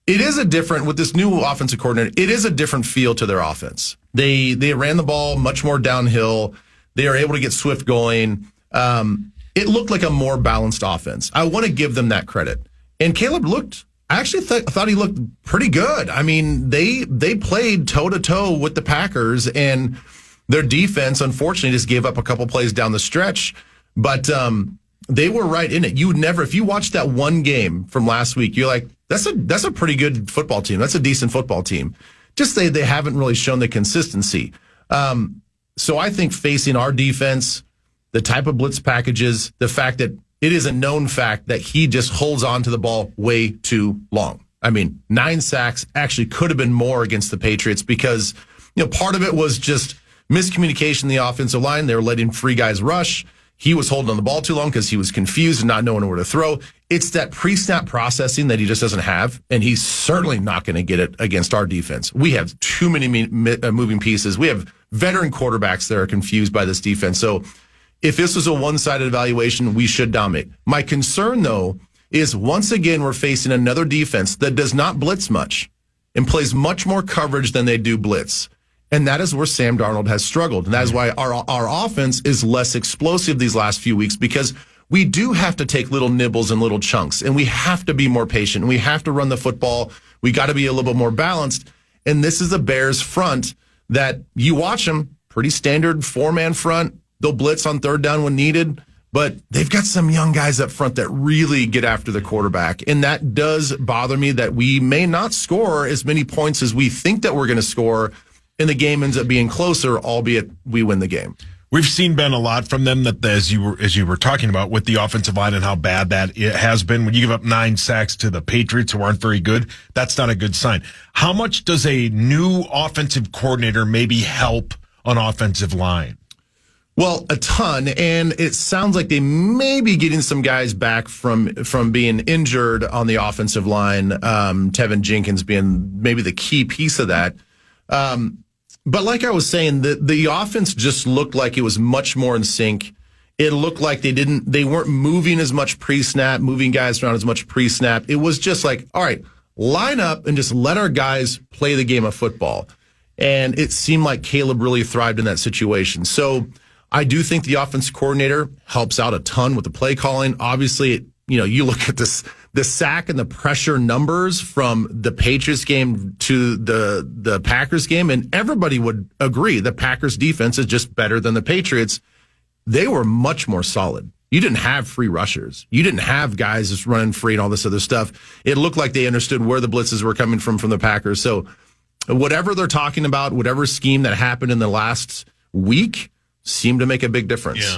It is with this new offensive coordinator, it is a different feel to their offense. They ran the ball much more downhill. They are able to get Swift going. It looked like a more balanced offense. I want to give them that credit. And Caleb I actually thought he looked pretty good. I mean, they played toe-to-toe with the Packers, and their defense, unfortunately, just gave up a couple plays down the stretch. But they were right in it. If you watched that one game from last week, you're like, that's a pretty good football team. That's a decent football team. Just they haven't really shown the consistency. So I think facing our defense, the type of blitz packages, the fact that it is a known fact that he just holds on to the ball way too long. I mean, 9 sacks actually could have been more against the Patriots because, part of it was just miscommunication in the offensive line. They were letting free guys rush. He was holding on the ball too long because he was confused and not knowing where to throw. It's that pre-snap processing that he just doesn't have, and he's certainly not going to get it against our defense. We have too many moving pieces. We have veteran quarterbacks that are confused by this defense. So if this was a one-sided evaluation, we should dominate. My concern, though, is once again we're facing another defense that does not blitz much and plays much more coverage than they do blitz. And that is where Sam Darnold has struggled. And that is why our offense is less explosive these last few weeks because we do have to take little nibbles and little chunks. And we have to be more patient. We have to run the football. We got to be a little bit more balanced. And this is a Bears front that you watch them, pretty standard 4-man front. They'll blitz on 3rd down when needed. But they've got some young guys up front that really get after the quarterback. And that does bother me that we may not score as many points as we think that we're going to score. And the game ends up being closer, albeit we win the game. We've seen, Ben, a lot from them that as you were talking about with the offensive line and how bad that it has been. When you give up 9 sacks to the Patriots who aren't very good, that's not a good sign. How much does a new offensive coordinator maybe help on offensive line? Well, a ton, and it sounds like they may be getting some guys back from being injured on the offensive line, Tevin Jenkins being maybe the key piece of that. But like I was saying, the offense just looked like it was much more in sync. It looked like they weren't moving as much pre-snap, moving guys around as much pre-snap. It was just like, all right, line up and just let our guys play the game of football. And it seemed like Caleb really thrived in that situation. So I do think the offensive coordinator helps out a ton with the play calling. Obviously, you look at the sack and the pressure numbers from the Patriots game to the Packers game, and everybody would agree the Packers defense is just better than the Patriots. They were much more solid. You didn't have free rushers. You didn't have guys just running free and all this other stuff. It looked like they understood where the blitzes were coming from the Packers. So whatever they're talking about, whatever scheme that happened in the last week seemed to make a big difference.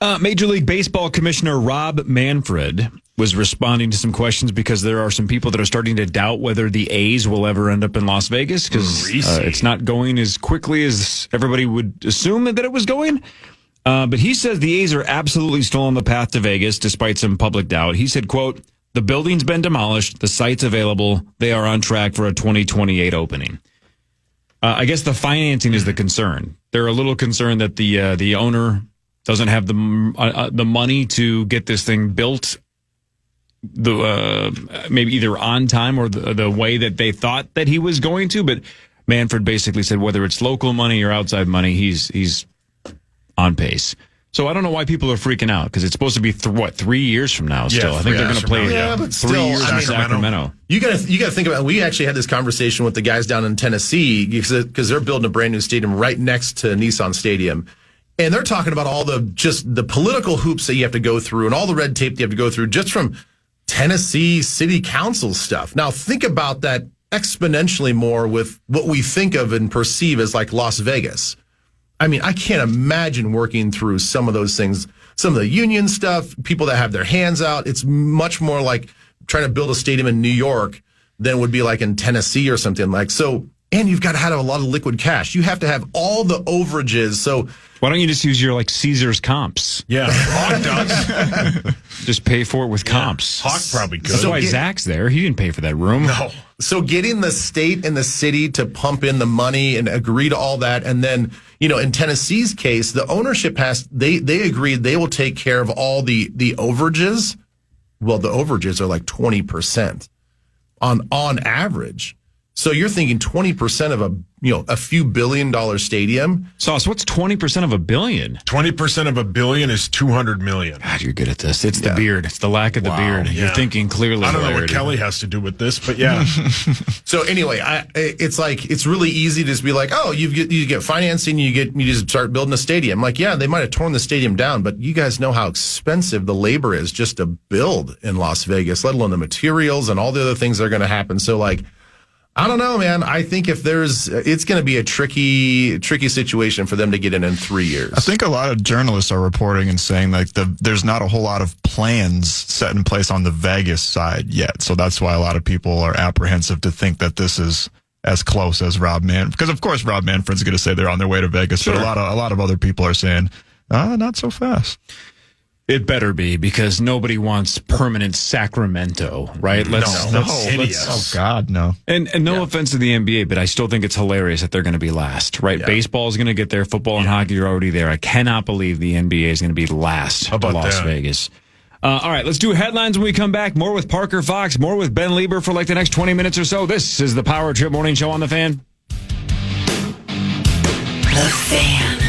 Yeah. Major League Baseball Commissioner Rob Manfred was responding to some questions because there are some people that are starting to doubt whether the A's will ever end up in Las Vegas because it's not going as quickly as everybody would assume that it was going. But he says the A's are absolutely still on the path to Vegas despite some public doubt. He said, quote, "The building's been demolished. The site's available. They are on track for a 2028 opening." I guess the financing is the concern. They're a little concerned that the owner doesn't have the money to get this thing built, maybe either on time or the way that they thought that he was going to. But Manfred basically said whether it's local money or outside money, he's on pace. So I don't know why people are freaking out because it's supposed to be 3 years from now. Still, I think they're going to play but 3 years in Sacramento. You got to think about it. We actually had this conversation with the guys down in Tennessee because they're building a brand new stadium right next to Nissan Stadium. And they're talking about all the political hoops that you have to go through and all the red tape you have to go through just from Tennessee City Council stuff. Now, think about that exponentially more with what we think of and perceive as like Las Vegas. I mean, I can't imagine working through some of those things, some of the union stuff, people that have their hands out. It's much more like trying to build a stadium in New York than would be like in Tennessee or something like so. And you've got to have a lot of liquid cash. You have to have all the overages. So why don't you just use your Caesar's comps? Yeah, Hawk does. Just pay for it with comps. Hawk probably could. That's why Zach's there. He didn't pay for that room. No. So getting the state and the city to pump in the money and agree to all that, and then in Tennessee's case, the ownership they agreed they will take care of all the overages. Well, the overages are like 20% on average. So you're thinking 20% of a few $1 billion stadium. Sauce, what's 20% of $1 billion? 20% of $1 billion is $200 million. God, you're good at this. It's the beard. It's the lack of the beard. Yeah. You're thinking clearly. I don't know what Kelly has to do with this, but yeah. So anyway, it's really easy to just be like, oh, you get financing, you just start building a stadium. Like, yeah, they might have torn the stadium down, but you guys know how expensive the labor is just to build in Las Vegas, let alone the materials and all the other things that are going to happen. So like, I don't know, man. I think it's going to be a tricky situation for them to get in 3 years. I think a lot of journalists are reporting and saying like there's not a whole lot of plans set in place on the Vegas side yet. So that's why a lot of people are apprehensive to think that this is as close as Rob Manfred. Because of course Rob Manfred's going to say they're on their way to Vegas, sure. But a lot of other people are saying, not so fast. It better be because nobody wants permanent Sacramento, right? Oh God, no. And no offense to the NBA, but I still think it's hilarious that they're going to be last, right? Yeah. Baseball is going to get there. Football and hockey are already there. I cannot believe the NBA is going to be last to Las Vegas. All right, let's do headlines when we come back. More with Parker Fox, more with Ben Lieber for like the next 20 minutes or so. This is the Power Trip Morning Show on The Fan. The Fan.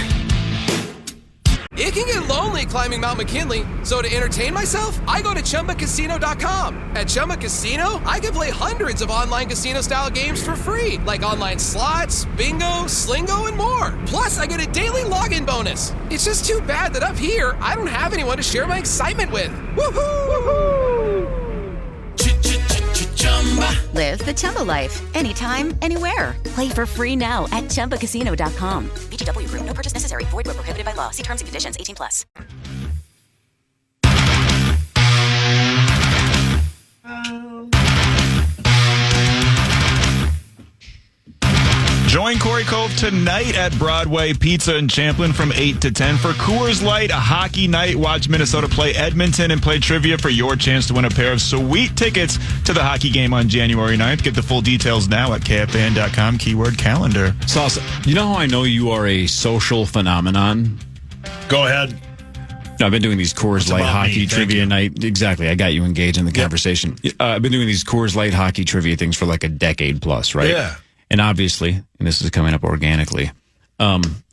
It can get lonely climbing Mount McKinley, so to entertain myself, I go to ChumbaCasino.com. At Chumba Casino, I can play hundreds of online casino-style games for free, like online slots, bingo, Slingo, and more. Plus, I get a daily login bonus. It's just too bad that up here, I don't have anyone to share my excitement with. Woohoo! Woohoo! Live the Chumba life. Anytime, anywhere. Play for free now at ChumbaCasino.com. VGW Group. No purchase necessary. Void where prohibited by law. See terms and conditions. 18+. Join Corey Cove tonight at Broadway Pizza in Champlin from 8 to 10 for Coors Light, a hockey night. Watch Minnesota play Edmonton and play trivia for your chance to win a pair of sweet tickets to the hockey game on January 9th. Get the full details now at KFAN.com, keyword calendar. Sauce, you know how I know you are a social phenomenon? Go ahead. No, I've been doing these Coors Light hockey trivia night. Exactly. I got you engaged in the conversation. I've been doing these Coors Light hockey trivia things for like a decade plus, right? Yeah. And obviously, and this is coming up organically,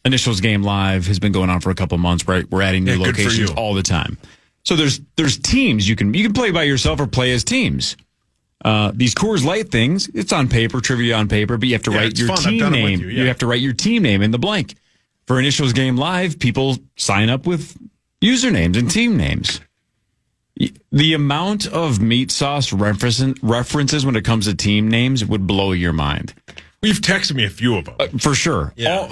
Initials Game Live has been going on for a couple months, right? We're adding new locations all the time. So there's teams you can play by yourself or play as teams. These Coors Light things, it's on paper, trivia on paper, but you have to write your team name. You have to write your team name in the blank. For Initials Game Live, people sign up with usernames and team names. The amount of meat sauce references when it comes to team names would blow your mind. You've texted me a few of them. For sure. Yeah.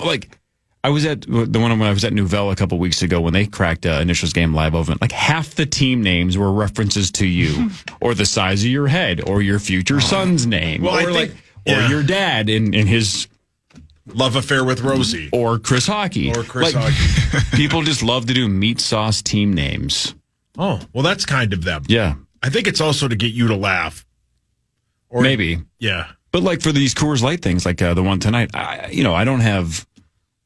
I was at the one when I was at Nouvelle a couple weeks ago when they cracked Initials Game Live open. Like half the team names were references to you, or the size of your head, or your future son's name, or your dad in his love affair with Rosie, or Chris Hockey, Hockey. People just love to do meat sauce team names. Oh, well, that's kind of them. Yeah, I think it's also to get you to laugh, or maybe. Yeah, but like for these Coors Light things, like the one tonight, I don't have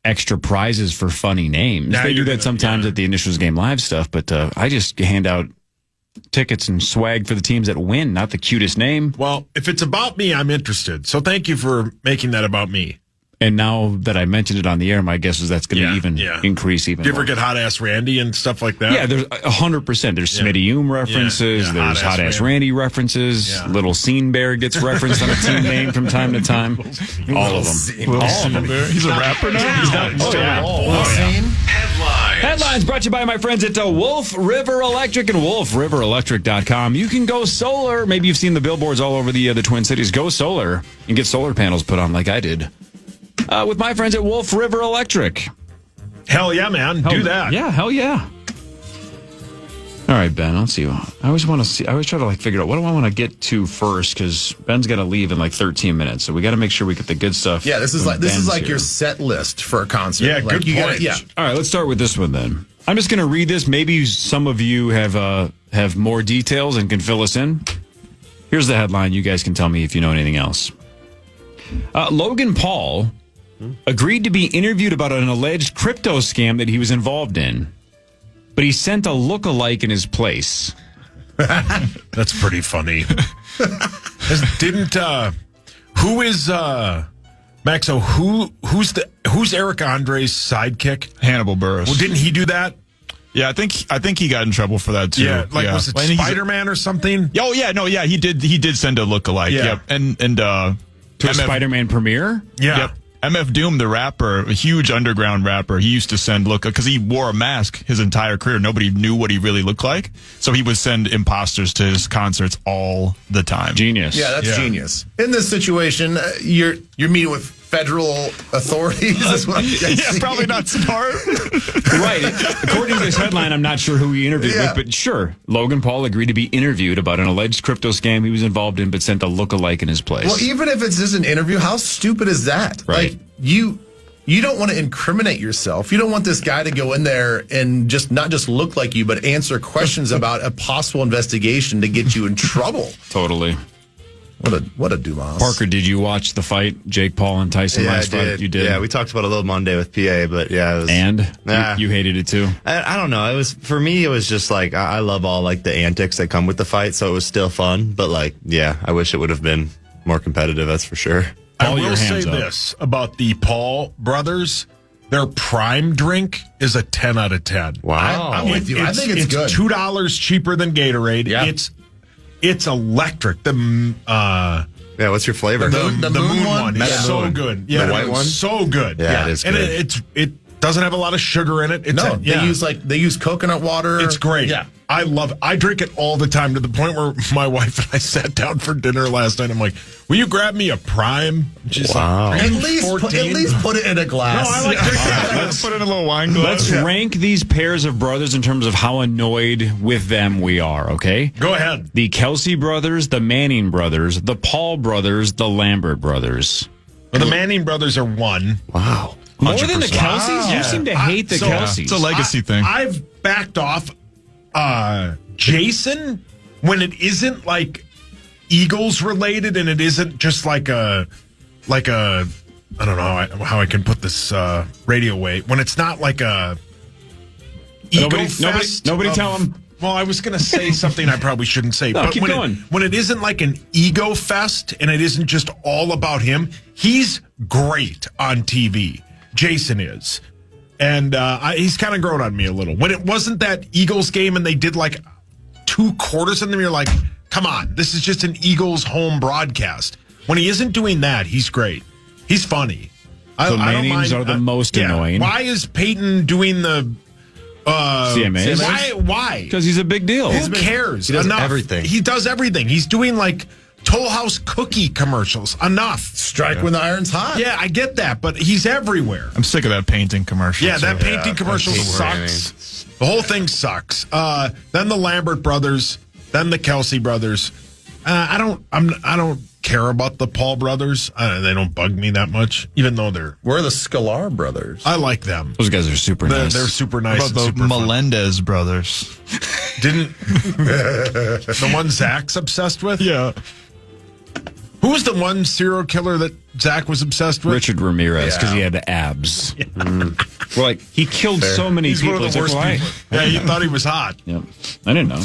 extra prizes for funny names. They do that sometimes at the Initials Game Live stuff, but I just hand out tickets and swag for the teams that win, not the cutest name. Well, if it's about me, I'm interested. So thank you for making that about me. And now that I mentioned it on the air, my guess is that's going to increase even more. Do you ever more. get Hot Ass Randy and stuff like that? Yeah, there's 100%. There's Smitty Oom references. Yeah. There's Hot Ass Randy references. Yeah. Little Scene Bear gets referenced on a team name from time to time. All of them. Little Scene Bear. He's a rapper now. Headlines brought to you by my friends at Wolf River Electric and wolfriverelectric.com. You can go solar. Maybe you've seen the billboards all over the Twin Cities. Go solar and get solar panels put on like I did. With my friends at Wolf River Electric. Hell yeah, man. Do that. Yeah, hell yeah. All right, Ben, let's see. I always try to figure out what do I want to get to first, because Ben's got to leave in 13 minutes. So we got to make sure we get the good stuff. Yeah, this is like your set list for a concert. Yeah, good point. All right, let's start with this one then. I'm just going to read this. Maybe some of you have more details and can fill us in. Here's the headline. You guys can tell me if you know anything else. Logan Paul agreed to be interviewed about an alleged crypto scam that he was involved in, but he sent a look-alike in his place. That's pretty funny. Who is Maxo? Who's Eric Andre's sidekick? Hannibal Buress. Well, didn't he do that? Yeah, I think he got in trouble for that too. Yeah, was it Spider-Man or something? Oh yeah, no, yeah, he did send a look-alike. Yeah. Yep, and to a Spider-Man premiere. Yeah. Yep. MF Doom, the rapper, a huge underground rapper, he used to send because he wore a mask his entire career. Nobody knew what he really looked like. So he would send imposters to his concerts all the time. Genius. Yeah, that's genius. In this situation, you're meeting with federal authorities. Yeah, probably not smart. Right. According to this headline, I'm not sure who he interviewed with, but sure, Logan Paul agreed to be interviewed about an alleged crypto scam he was involved in, but sent a look-alike in his place. Well, even if it's just an interview, how stupid is that? Right. Like, you don't want to incriminate yourself. You don't want this guy to go in there and not just look like you, but answer questions about a possible investigation to get you in trouble. Totally. What a Dumas. Parker, did you watch the fight, Jake Paul and Tyson last Friday? You did? Yeah, we talked about it a little Monday with PA, but yeah. It was, and? You hated it too? I don't know. For me, it was just I love all the antics that come with the fight, so it was still fun, but I wish it would have been more competitive, that's for sure. I will say this about the Paul brothers. Their prime drink is a 10 out of 10. Wow. I'm with you. I think it's good. $2 cheaper than Gatorade. Yeah. It's electric. What's your flavor? The moon one is so good. Yeah, the white one? So good. Yeah, it is good. And it doesn't have a lot of sugar in it. They use coconut water. It's great. Yeah. I love it. I drink it all the time to the point where my wife and I sat down for dinner last night. I'm like, will you grab me a Prime? She's wow. At least put it in a glass. No, I like drinking it. Let's put it in a little wine glass. Let's rank these pairs of brothers in terms of how annoyed with them we are, okay? Go ahead. The Kelsey brothers, the Manning brothers, the Paul brothers, the Lambert brothers. Well, the Manning brothers are one. Wow. More than the Kelseys? Wow. You seem to hate the Kelseys. It's a legacy thing. I've backed off Jason when it isn't Eagles related and it isn't just like a I don't know how I can put this radio way, when it's not like a Nobody tell him. Well, I was going to say something I probably shouldn't say. No, but keep going. When it isn't like an ego fest and it isn't just all about him, he's great on TV. Jason is. And he's kind of grown on me a little. When it wasn't that Eagles game and they did like 2 quarters in them, you're like, come on, this is just an Eagles home broadcast. When he isn't doing that, he's great. He's funny. So Mannings are the most annoying. Why is Peyton doing the CMAs? Why? Because he's a big deal. Who cares? He does everything. He does everything. He's doing like Toll House cookie commercials. Enough. Strike when the iron's hot. Yeah, I get that, but he's everywhere. I'm sick of that painting commercial. Yeah, that painting commercial sucks. The whole thing sucks. Then the Lambert brothers, then the Kelsey brothers. I don't care about the Paul brothers. They don't bug me that much, even though We're the Scalar brothers. I like them. Those guys are super nice. They're super nice. What about the Melendez brothers? Didn't the one Zach's obsessed with? Yeah. Who was the one serial killer that Zach was obsessed with? Richard Ramirez, because he had the abs. Yeah. Well, like, he killed so many He's people. one of the worst people. Yeah, you thought he was hot. Yep. I didn't know.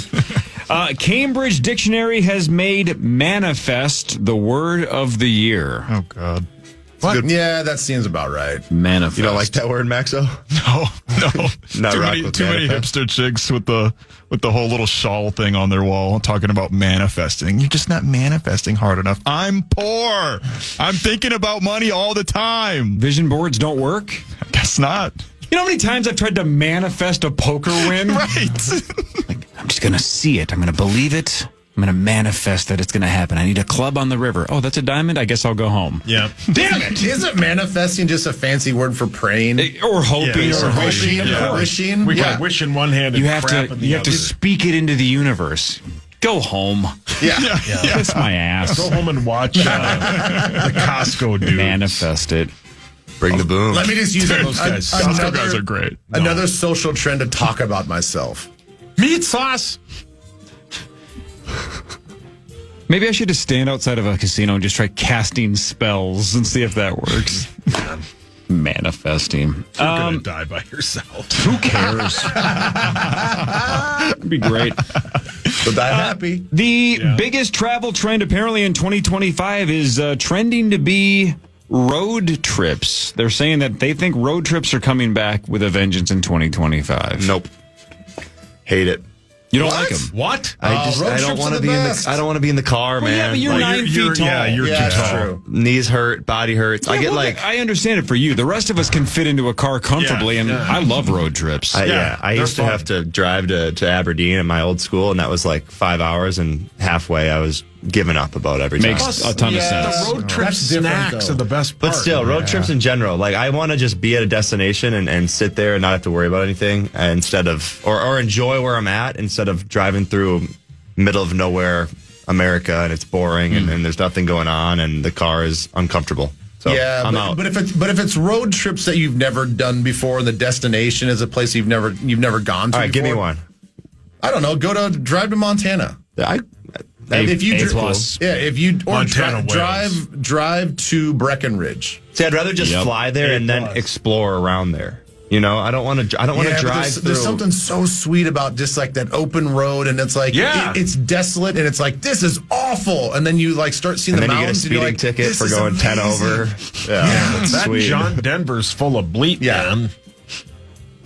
Cambridge Dictionary has made manifest the word of the year. Oh, God. What? Yeah, that seems about right. Manifest. You don't like that word, Maxo? No. Not too many hipster chicks with the whole little shawl thing on their wall talking about manifesting. You're just not manifesting hard enough. I'm poor. I'm thinking about money all the time. Vision boards don't work? I guess not. You know how many times I've tried to manifest a poker win? Right. I'm just going to see it. I'm going to believe it. I'm going to manifest that it's going to happen. I need a club on the river. Oh, that's a diamond? I guess I'll go home. Yeah. Damn it! Isn't manifesting just a fancy word for praying? Or hoping. Or wishing. Yeah. Wishing. We got wish in one hand and You have crap to. in the You have other. to speak it into the universe. Go home. Yeah. Kiss my ass. Go home and watch the Costco dudes. Manifest it. Bring the boom. Let me just use Those guys. Costco guys are great. Another social trend to talk about myself. Meat sauce. Maybe I should just stand outside of a casino and just try casting spells and see if that works. Manifesting. You're going to die by yourself. Who cares? It'd be great. So die happy. The biggest travel trend apparently in 2025 is trending to be road trips. They're saying that they think road trips are coming back with a vengeance in 2025. Nope. Hate it. You don't like them? What? I don't want to be I don't want to be in the car, man. Yeah, but you're 9 feet tall. Yeah, you're too tall. True. Knees hurt, body hurts. I get I understand it for you. The rest of us can fit into a car comfortably, and I love road trips. I used to have to drive to Aberdeen in my old school, and that was like 5 hours, and halfway I was giving up about every time. Makes a ton of sense. The road trip snacks are the best part. But still, road trips in general, like I want to just be at a destination and sit there and not have to worry about anything instead of, or enjoy where I'm at instead of driving through middle of nowhere America and it's boring and there's nothing going on and the car is uncomfortable. So I'm out. But if it's road trips that you've never done before and the destination is a place you've never gone to. All right, before, give me one. I don't know. Drive to Montana. If you drive to Breckenridge. See, I'd rather just fly there and then explore around there. You know, I don't want to drive through. There's something so sweet about just like that open road, and it's like it's desolate, and it's like this is awful, and then you like start seeing the mountains, and then you get a speeding ticket for going 10 over. That's that sweet. John Denver's full of bleep, man.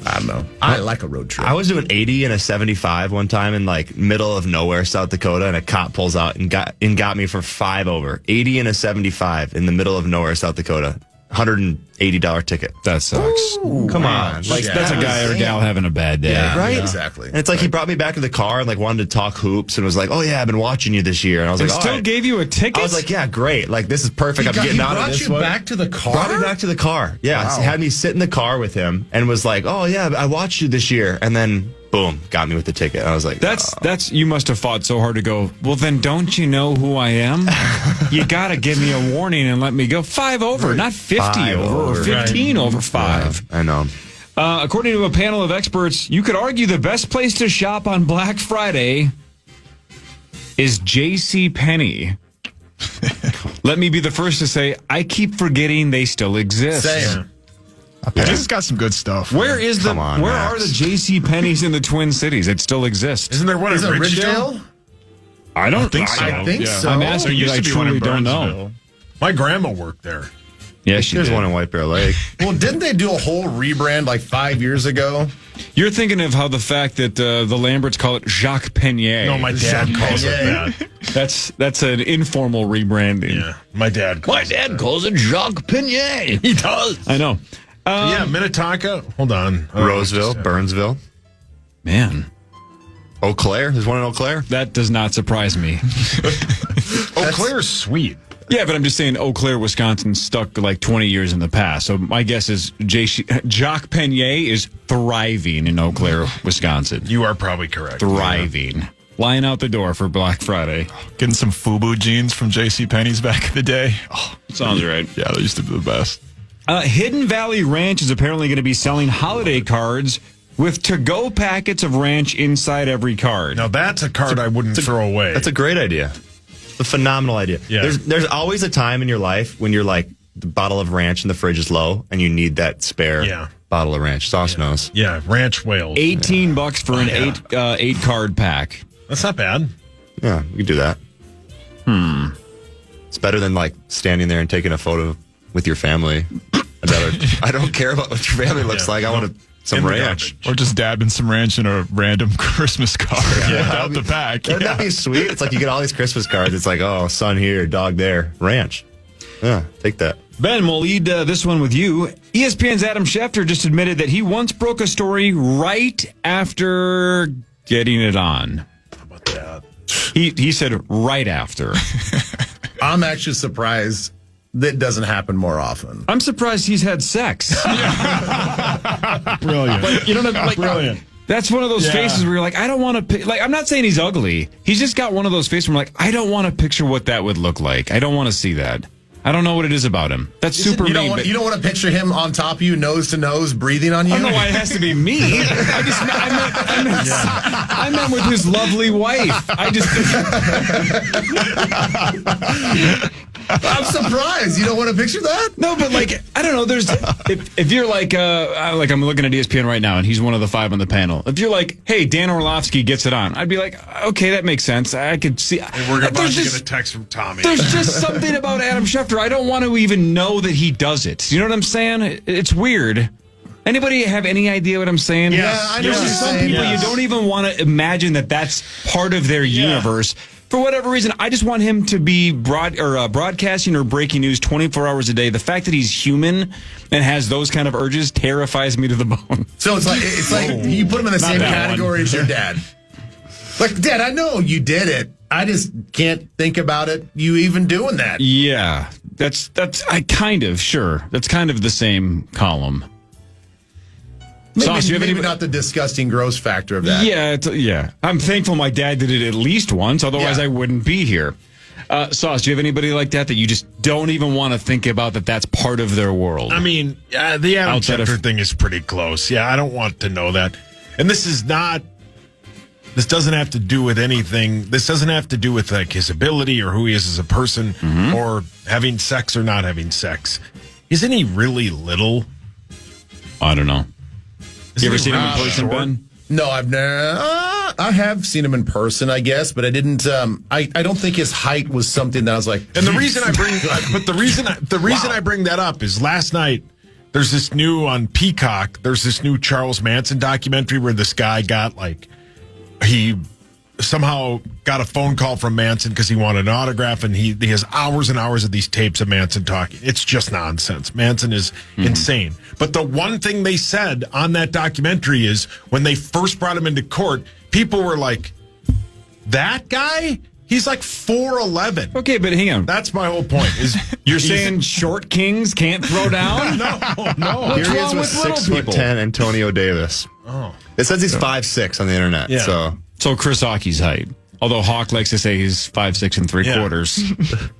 I don't know. I like a road trip. I was doing 80 in a 75 one time in like middle of nowhere, South Dakota, and a cop pulls out and got me for 5 over. 80 in a 75 in the middle of nowhere, South Dakota. $180 ticket. That sucks. Ooh, come on. Like that's a guy or gal having a bad day. Yeah, right? Yeah. Exactly. And it's like he brought me back to the car and like wanted to talk hoops and was like, "Oh yeah, I've been watching you this year." And I was like, still gave you a ticket? I was like, "Yeah, great. Like this is perfect. I'm getting out of this one." Brought you back to the car? Brought me back to the car. Yeah. Wow. Had me sit in the car with him and was like, "Oh yeah, I watched you this year." And then boom, got me with the ticket. I was like, that's you must have fought so hard to go, well, then don't you know who I am? You got to give me a warning and let me go. 5 over, not 50 over or 15 over 5. Yeah, I know. According to a panel of experts, you could argue the best place to shop on Black Friday is JCPenney. Let me be the first to say, I keep forgetting they still exist. Same. This has got some good stuff. Where are the J.C. Penney's in the Twin Cities? It still exists. Isn't there one in Ridgedale? I don't think so. I think so. I'm asking you. I truly don't know. My grandma worked there. Yeah, she There's did. one in White Bear Lake. Well, didn't they do a whole rebrand like 5 years ago? You're thinking of how the fact that the Lamberts call it Jacques Penier. No, my dad calls it that. That's an informal rebranding. Yeah, my dad calls it Jacques Penier. He does. I know. Yeah, Minnetonka. Hold on. Roseville, Burnsville. Man. Eau Claire. There's one in Eau Claire. That does not surprise me. Eau Claire's sweet. Yeah, but I'm just saying Eau Claire, Wisconsin stuck like 20 years in the past. So my guess is Jacques Penier is thriving in Eau Claire, Wisconsin. You are probably correct. Thriving. Yeah. Lying out the door for Black Friday. Getting some FUBU jeans from JCPenney's back in the day. Oh, sounds right. Yeah, they used to be the best. Hidden Valley Ranch is apparently going to be selling holiday cards with to-go packets of ranch inside every card. Now, that's a card I wouldn't throw away. That's a great idea. A phenomenal idea. Yeah. There's always a time in your life when you're like, the bottle of ranch in the fridge is low and you need that spare bottle of ranch. Sauce knows. Yeah, ranch whales. $18 for an eight card pack. That's not bad. Yeah, we could do that. It's better than like standing there and taking a photo with your family. I don't care about what your family looks like. I want some ranch. Or just dabbing some ranch in a random Christmas card without the pack. Wouldn't that be sweet? It's like you get all these Christmas cards. It's like, oh, son here, dog there. Ranch. Yeah, take that. Ben, we'll lead this one with you. ESPN's Adam Schefter just admitted that he once broke a story right after getting it on. How about that? He said right after. I'm actually surprised that doesn't happen more often. I'm surprised he's had sex. Brilliant. But you know, like, brilliant. That's one of those faces where you're like, I don't want to. Like, I'm not saying he's ugly. He's just got one of those faces where I'm like, I don't want to picture what that would look like. I don't want to see that. I don't know what it is about him. That's super mean. You don't want to picture him on top of you, nose to nose, breathing on you? I don't know why it has to be me. I meant with his lovely wife. I'm surprised. You don't want to picture that? No, but like, I don't know. There's if you're like I'm looking at ESPN right now, and he's one of the 5 on the panel. If you're like, hey, Dan Orlovsky gets it on, I'd be like, okay, that makes sense. I could see. And we're about to get a text from Tommy. There's just something about Adam Schefter. I don't want to even know that he does it. You know what I'm saying? It's weird. Anybody have any idea what I'm saying? Yeah, I know. There's just some people you don't even want to imagine that that's part of their universe. For whatever reason, I just want him to be broadcasting or breaking news 24 hours a day. The fact that he's human and has those kind of urges terrifies me to the bone. So it's like you put him in the same category as your dad. Like, Dad, I know you did it. I just can't think about it. You even doing that? Yeah, that's That's kind of the same column. Maybe not the disgusting, gross factor of that. Yeah. I'm thankful my dad did it at least once. Otherwise, I wouldn't be here. Sauce, do you have anybody like that you just don't even want to think about that's part of their world? I mean, the Adam Schefter thing is pretty close. Yeah, I don't want to know that. And this doesn't have to do with anything. This doesn't have to do with like his ability or who he is as a person or having sex or not having sex. Isn't he really little? I don't know. You ever seen him in person, Ben? No, I've never. I have seen him in person, I guess, but I didn't. I don't think his height was something that I was like. And the reason I bring that up is last night there's this new on Peacock. There's this new Charles Manson documentary where this guy got he somehow got a phone call from Manson because he wanted an autograph, and he has hours and hours of these tapes of Manson talking. It's just nonsense. Manson is insane. But the one thing they said on that documentary is when they first brought him into court, people were like, that guy? He's like 4'11". Okay, but hang on. That's my whole point. Is you're saying short kings can't throw down? No. Here he is with 6'10" Antonio Davis. Oh. It says he's 5'6" on the internet. Yeah. So Chris Hockey's height. Although Hawk likes to say he's 5'6" and 3/4.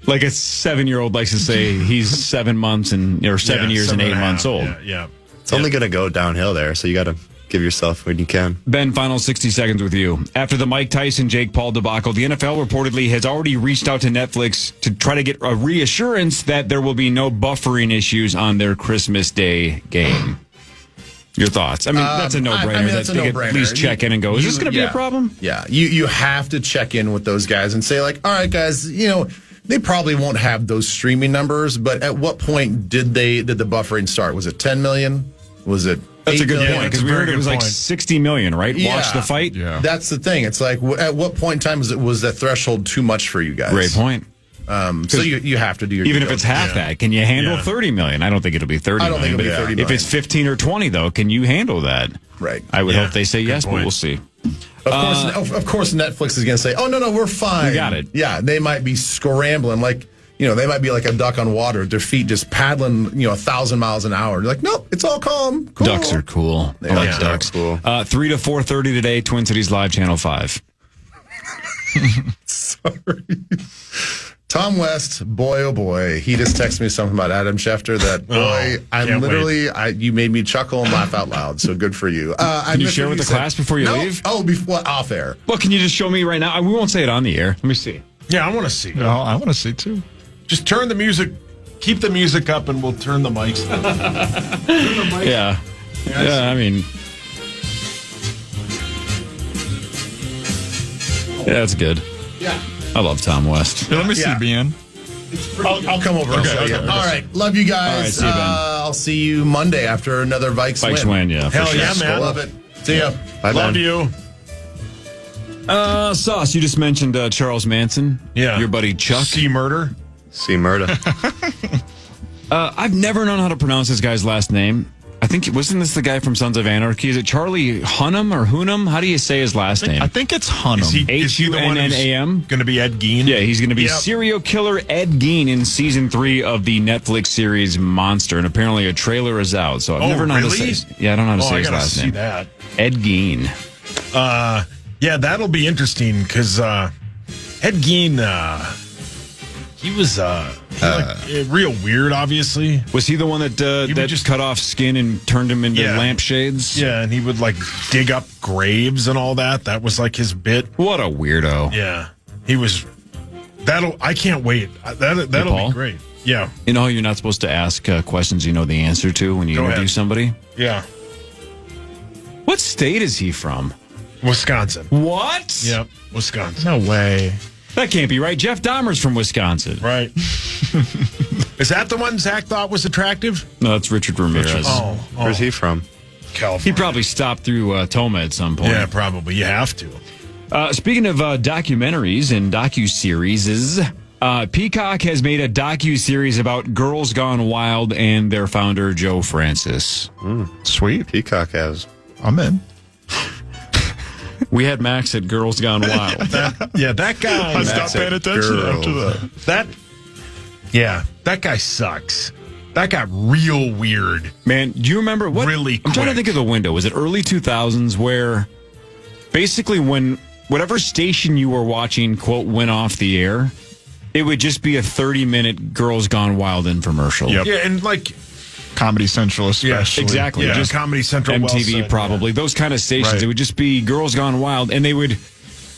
Like a 7-year-old likes to say he's 7 months or 7 years and 8 months old. Yeah. It's only going to go downhill there, so you got to give yourself when you can. Ben, final 60 seconds with you. After the Mike Tyson, Jake Paul debacle, the NFL reportedly has already reached out to Netflix to try to get a reassurance that there will be no buffering issues on their Christmas Day game. Your thoughts? I mean, that's a no-brainer. That's a they no-brainer. At least check in and go, is this going to be a problem? Yeah. You have to check in with those guys and say, like, all right, guys, they probably won't have those streaming numbers. But at what point did the buffering start? Was it 10 million? Was it? That's a good million? point because we heard it was like 60 million, right? Yeah. Watch the fight. Yeah. That's the thing. It's like, at what point in time was that threshold too much for you guys? Great point. So you have to do your even if it's half that. Can you handle 30 million? I don't think it'll be 30 I don't think million. it'll be 30 If it's 15 or 20, though, can you handle that? Right. I would hope they say yes, but we'll see. Of course, Netflix is going to say, "Oh no, we're fine. We got it." Yeah, they might be scrambling like they might be like a duck on water, their feet just paddling 1,000 miles an hour. You're like, nope, it's all calm. Cool. Ducks are cool. I like ducks. Cool. 3 to 4:30 today, Twin Cities Live, Channel 5. Sorry. Tom West, boy, oh boy, he just texted me something about Adam Schefter that, boy, I'm literally, you made me chuckle and laugh out loud, so good for you. Can you share with the class before you leave? Oh, before off air. Well, can you just show me right now? We won't say it on the air. Let me see. Yeah, I want to see. No, I want to see too. Just turn the music, keep the music up, and we'll turn the mics down. Yeah. Yeah, I mean. Yeah, that's good. Yeah. I love Tom West. Let me see, Ben. I'll come over and show you. All right. Love you guys. All right, see you, Ben. I'll see you Monday after another Vikes win, yeah. Hell yeah, man. Love it. See ya. Bye, Love Ben. you. Sauce, you just mentioned Charles Manson. Yeah. Your buddy Chuck. See murder. See murder. I've never known how to pronounce this guy's last name. I think, wasn't this the guy from Sons of Anarchy? Is it Charlie Hunnam or Hunnam? How do you say his last name? I think it's Hunnam. Is he the one who's Hunnam? going to be Ed Gein? Yeah, he's going to be serial killer Ed Gein in season 3 of the Netflix series Monster, and apparently a trailer is out. So I've never known how to say. Yeah, I don't know how to say his last name. That. Ed Gein. Yeah, that'll be interesting because Ed Gein, he was real weird. Obviously, was he the one that just cut off skin and turned him into lampshades? Yeah, and he would like dig up graves and all that. That was like his bit. What a weirdo! Yeah, he was. I can't wait. That'll be great. Yeah. You know, you're not supposed to ask questions you know the answer to when you interview somebody. Yeah. What state is he from? Wisconsin. What? Yep, Wisconsin. No way. That can't be right. Jeff Dahmer's from Wisconsin. Right. Is that the one Zach thought was attractive? No, that's Richard Ramirez. Oh. Where's he from? California. He probably stopped through Toma at some point. Yeah, probably. You have to. Speaking of documentaries and docuseries, Peacock has made a docuseries about Girls Gone Wild and their founder, Joe Francis. Sweet. Peacock has. I'm in. We had Max at Girls Gone Wild. That guy. I stopped paying attention after that. That guy sucks. That got real weird. Man, do you remember what? Really I'm trying to think of the window. Was it early 2000s where basically when whatever station you were watching, quote, went off the air, it would just be a 30-minute Girls Gone Wild infomercial. Yep. Yeah, and like Comedy Central especially. Exactly. Yeah, Just Comedy Central, MTV probably. Those kind of stations. Right. It would just be Girls Gone Wild, and they would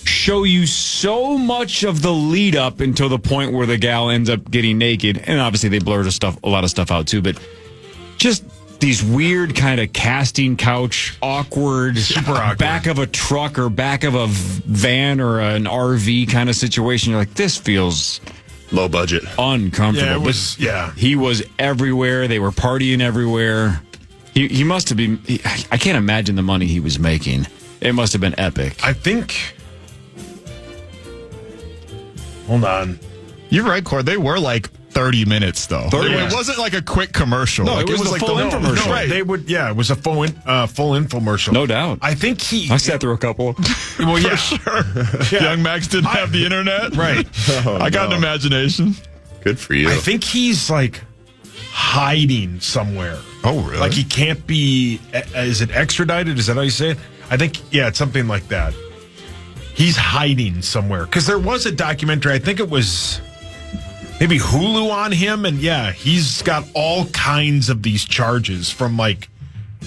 show you so much of the lead up until the point where the gal ends up getting naked. And obviously they blurred a lot of stuff out too, but just these weird kind of casting couch, super awkward, back of a truck or back of a van or an RV kind of situation. You're like, this feels low budget, uncomfortable. Yeah, it was. Yeah, he was everywhere. They were partying everywhere. He must have been. I can't imagine the money he was making. It must have been epic. I think. Hold on. You're right, Cord. They were like 30 minutes, though. It wasn't like a quick commercial. No, like, it was like full infomercial. No, right. They would. Yeah, it was a full infomercial. No doubt. I think I sat through a couple. Well, yeah, sure. Yeah. Young Max didn't have the internet. Right. I got an imagination. Good for you. I think he's like hiding somewhere. Oh, really? Like he can't be. Is it extradited? Is that how you say it? I think. Yeah, it's something like that. He's hiding somewhere because there was a documentary. I think it was maybe Hulu on him, and yeah, he's got all kinds of these charges from like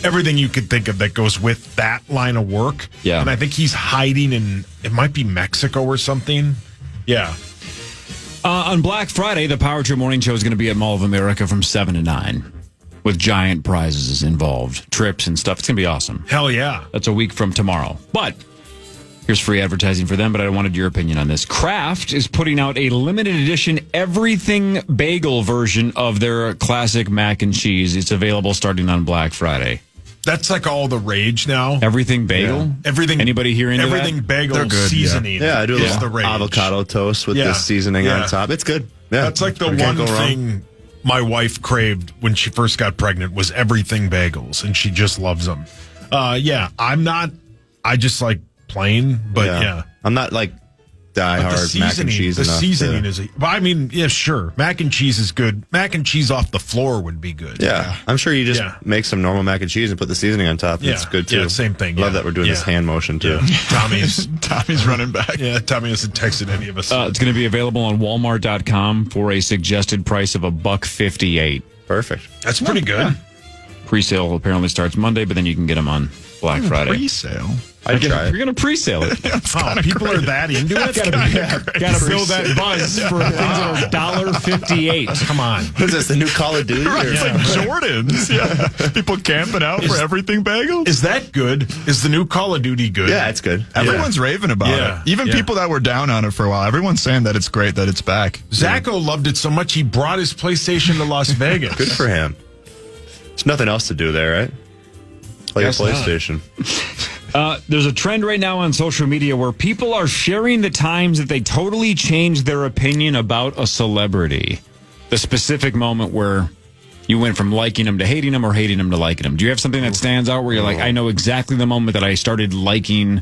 everything you could think of that goes with that line of work. Yeah, and I think he's hiding in it might be Mexico or something. Yeah. On Black Friday, the Power Trip Morning Show is going to be at Mall of America from 7 to 9 with giant prizes involved, trips and stuff. It's going to be awesome. Hell yeah. That's a week from tomorrow. But Here's free advertising for them, but I wanted your opinion on this. Kraft is putting out a limited edition everything bagel version of their classic mac and cheese. It's available starting on Black Friday. That's like all the rage now. Everything bagel? Yeah. Everything. Anybody here into everything that? bagel They're good, seasoning. Yeah, I do is the a rage. avocado toast with this seasoning on top. It's good. Yeah, that's like the one thing my wife craved when she first got pregnant was everything bagels, and she just loves them. I'm not. I just like plain, but yeah. I'm not like die-hard mac and cheese. The seasoning is. Sure. Mac and cheese is good. Mac and cheese off the floor would be good. Yeah, I'm sure you just make some normal mac and cheese and put the seasoning on top. It's good too. Yeah, same thing. Love that we're doing this hand motion too. Tommy's running back. Yeah, Tommy hasn't texted any of us. It's going to be available on Walmart.com for a suggested price of $1.58. Perfect. That's pretty good. Yeah. Pre-sale apparently starts Monday, but then you can get them on Black Friday. Pre-sale? I'd try it. You're going to pre-sale it. People are that into it? Got to build that buzz for things that are $1.58. Come on. What is this, the new Call of Duty? It's like Jordans. Yeah. People camping out for everything bagels. Is that good? Is the new Call of Duty good? Yeah, it's good. Everyone's raving about it. Even people that were down on it for a while. Everyone's saying that it's great that it's back. Zacho loved it so much he brought his PlayStation to Las Vegas. Good for him. There's nothing else to do there, right? Play your PlayStation. There's a trend right now on social media where people are sharing the times that they totally changed their opinion about a celebrity. The specific moment where you went from liking them to hating them or hating them to liking them. Do you have something that stands out where you're like, I know exactly the moment that I started liking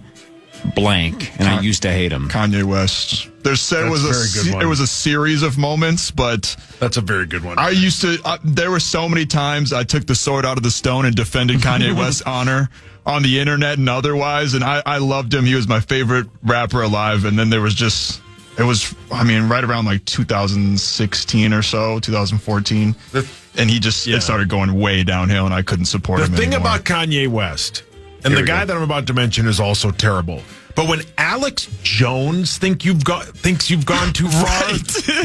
blank and I used to hate him? Kanye West. It was a series of moments, but that's a very good one. I used to. There were so many times I took the sword out of the stone and defended Kanye West's honor on the internet and otherwise, and I loved him. He was my favorite rapper alive. And then there was just, right around like 2016 or so, 2014, and he just it started going way downhill, and I couldn't support him. The thing anymore. about Kanye West, and the guy that I'm about to mention is also terrible. But when Alex Jones thinks you've gone too far,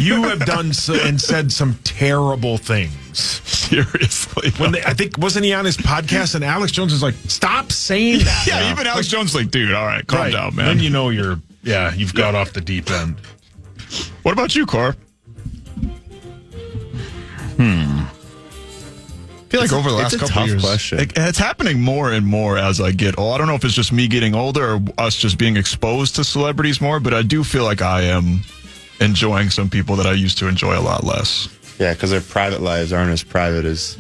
you have done and said some terrible things. Seriously, wasn't he on his podcast? And Alex Jones is like, "Stop saying that." Yeah, even Alex Jones is like, "Dude, all right, calm down, man." Then you know you've got off the deep end. What about you, Cor? I feel like over the last couple of years, question. It's happening more and more as I get old. I don't know if it's just me getting older or us just being exposed to celebrities more, but I do feel like I am enjoying some people that I used to enjoy a lot less. Yeah, because their private lives aren't as private as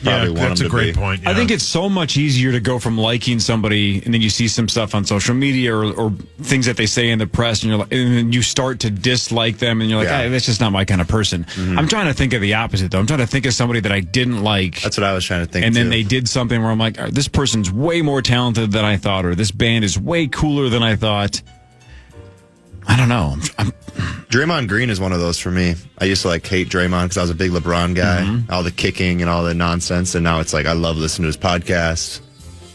probably want that's them a to great be. point. Yeah. I think it's so much easier to go from liking somebody and then you see some stuff on social media or things that they say in the press and then you start to dislike them and you're like, hey, that's just not my kind of person. Mm-hmm. I'm trying to think of the opposite though. I'm trying to think of somebody that I didn't like. That's what I was trying to think. And then too. they did something where I'm like, this person's way more talented than I thought, or this band is way cooler than I thought. I don't know. Draymond Green is one of those for me. I used to hate Draymond because I was a big LeBron guy, all the kicking and all the nonsense. And now it's like I love listening to his podcast.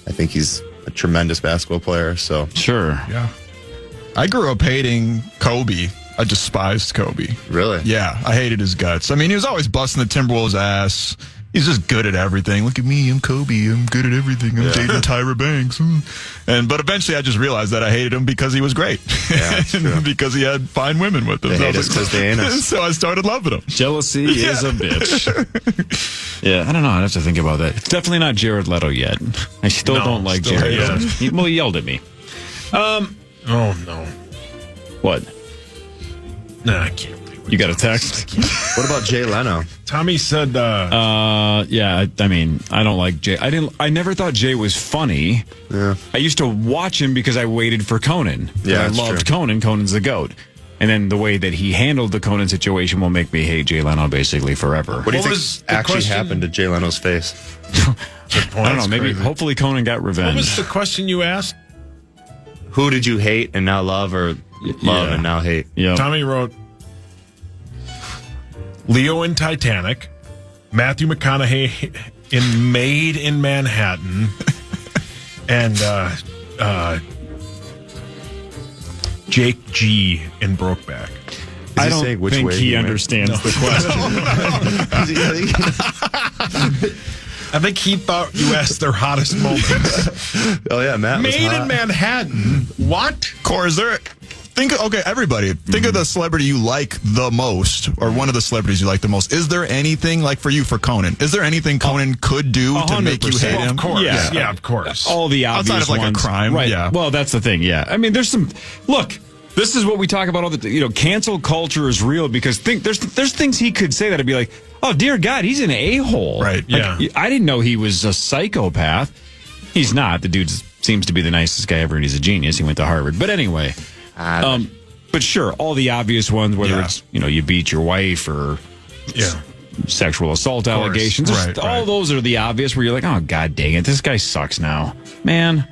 I think he's a tremendous basketball player. So sure, yeah. I grew up hating Kobe. I despised Kobe. Really? Yeah, I hated his guts. I mean, he was always busting the Timberwolves' ass. He's just good at everything. Look at me, I'm Kobe. I'm good at everything. I'm dating Tyra Banks. But eventually I just realized that I hated him because he was great. Yeah, and because he had fine women with him. They hate us because they ain't us. So I started loving him. Jealousy is a bitch. Yeah, I don't know. I'd have to think about that. It's definitely not Jared Leto yet. I still don't like Jared Leto. He yelled at me. Oh, no. What? No, I can't. You got a text? What about Jay Leno? Tommy said, yeah, I mean, I don't like Jay. I never thought Jay was funny. Yeah. I used to watch him because I waited for Conan. Yeah, I loved Conan. Conan's the GOAT. And then the way that he handled the Conan situation will make me hate Jay Leno basically forever. What do you think actually happened to Jay Leno's face? Good point. I don't know. Maybe, hopefully Conan got revenge. What was the question you asked? Who did you hate and now love, or love and now hate? Yeah. Tommy wrote, Leo in Titanic, Matthew McConaughey in Made in Manhattan, and Jake G in Brokeback. I don't think he understands the question. I think he thought you asked their hottest moments. Oh, yeah, Matt was Made hot. in Manhattan. What? Core, is there... everybody. Think of the celebrity you like the most, or one of the celebrities you like the most. Is there anything, like for you, for Conan? Is there anything Conan could do to make you hate him? Of course. Yeah. Of course. All the obvious outside of like ones. a crime, right? Yeah. Well, that's the thing. Yeah, I mean, there's some. Look, this is what we talk about all the. Cancel culture is real because there's things he could say that'd be like, oh dear God, he's an a-hole. Right. Like, Yeah. I didn't know he was a psychopath. He's not. The dude seems to be the nicest guy ever, and he's a genius. He went to Harvard. But anyway, but sure, all the obvious ones, whether it's you beat your wife or sexual assault allegations, all those are the obvious where you're like, oh God dang it, this guy sucks now, man.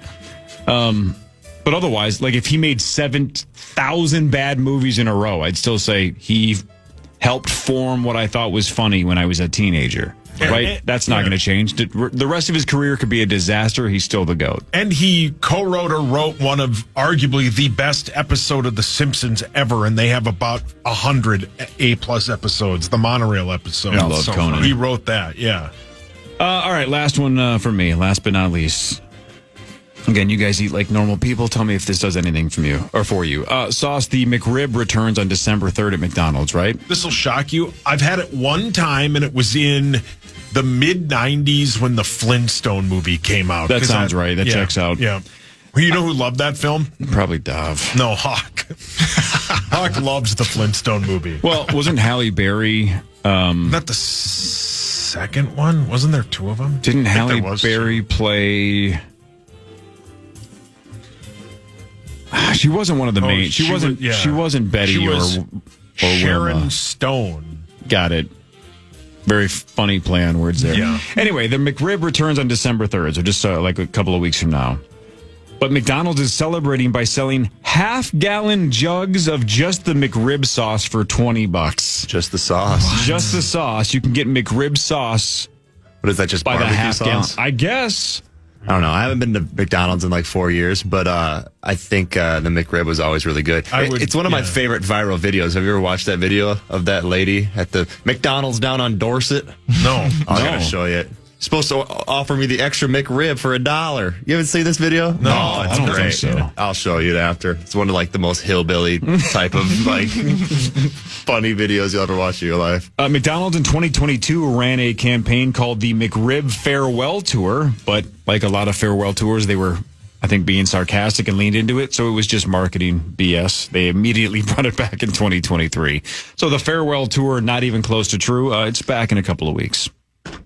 But otherwise, like if he made 7,000 bad movies in a row, I'd still say he helped form what I thought was funny when I was a teenager. Right? That's not going to change. The rest of his career could be a disaster. He's still the GOAT. And he co-wrote or wrote one of arguably the best episode of The Simpsons ever, and they have about 100 A-plus episodes, the monorail episode. I love Conan. He wrote that, yeah. All right, last one from me. Last but not least. Again, you guys eat like normal people. Tell me if this does anything from you or for you. Sauce, the McRib returns on December 3rd at McDonald's, right? This will shock you. I've had it one time, and it was in the mid-'90s when the Flintstone movie came out. That sounds right. That checks out. Yeah. Well, you know who loved that film? Probably Dov. No, Hawk. Hawk loves the Flintstone movie. Well, wasn't Halle Berry... Not the second one? Wasn't there two of them? Didn't Halle Berry play... She wasn't one of the main. She wasn't Betty she was or Sharon Wilma. Stone. Got it. Very funny play on words there. Yeah. Anyway, the McRib returns on December 3rd, so just like a couple of weeks from now. But McDonald's is celebrating by selling half-gallon jugs of just the McRib sauce for $20. Just the sauce. What? Just the sauce. You can get McRib sauce. What is that? Just by the barbecue half-gallon? sauce? I guess. I don't know. I haven't been to McDonald's in like 4 years, but I think the McRib was always really good. It's one of my favorite viral videos. Have you ever watched that video of that lady at the McDonald's down on Dorset? No. I gotta show you it. Supposed to offer me the extra McRib for $1. You haven't seen this video? No, it's I don't great. think so. I'll show you it after. It's one of like the most hillbilly type of like funny videos you'll ever watch in your life. McDonald's in 2022 ran a campaign called the McRib Farewell Tour, but like a lot of farewell tours, they were, I think, being sarcastic and leaned into it, so it was just marketing BS. They immediately brought it back in 2023. So the farewell tour, not even close to true. It's back in a couple of weeks.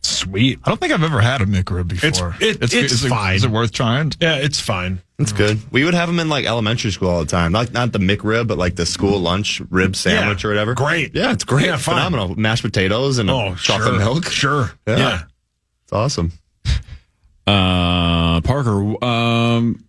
Sweet. I don't think I've ever had a McRib before. It's fine. Is it worth trying? Yeah, it's fine. It's good. We would have them in like elementary school all the time. Not the McRib, but like the school lunch rib sandwich or whatever. Great. Yeah, it's great. Yeah, fine. Phenomenal. Mashed potatoes and chocolate milk. Sure. Yeah. It's awesome. Parker,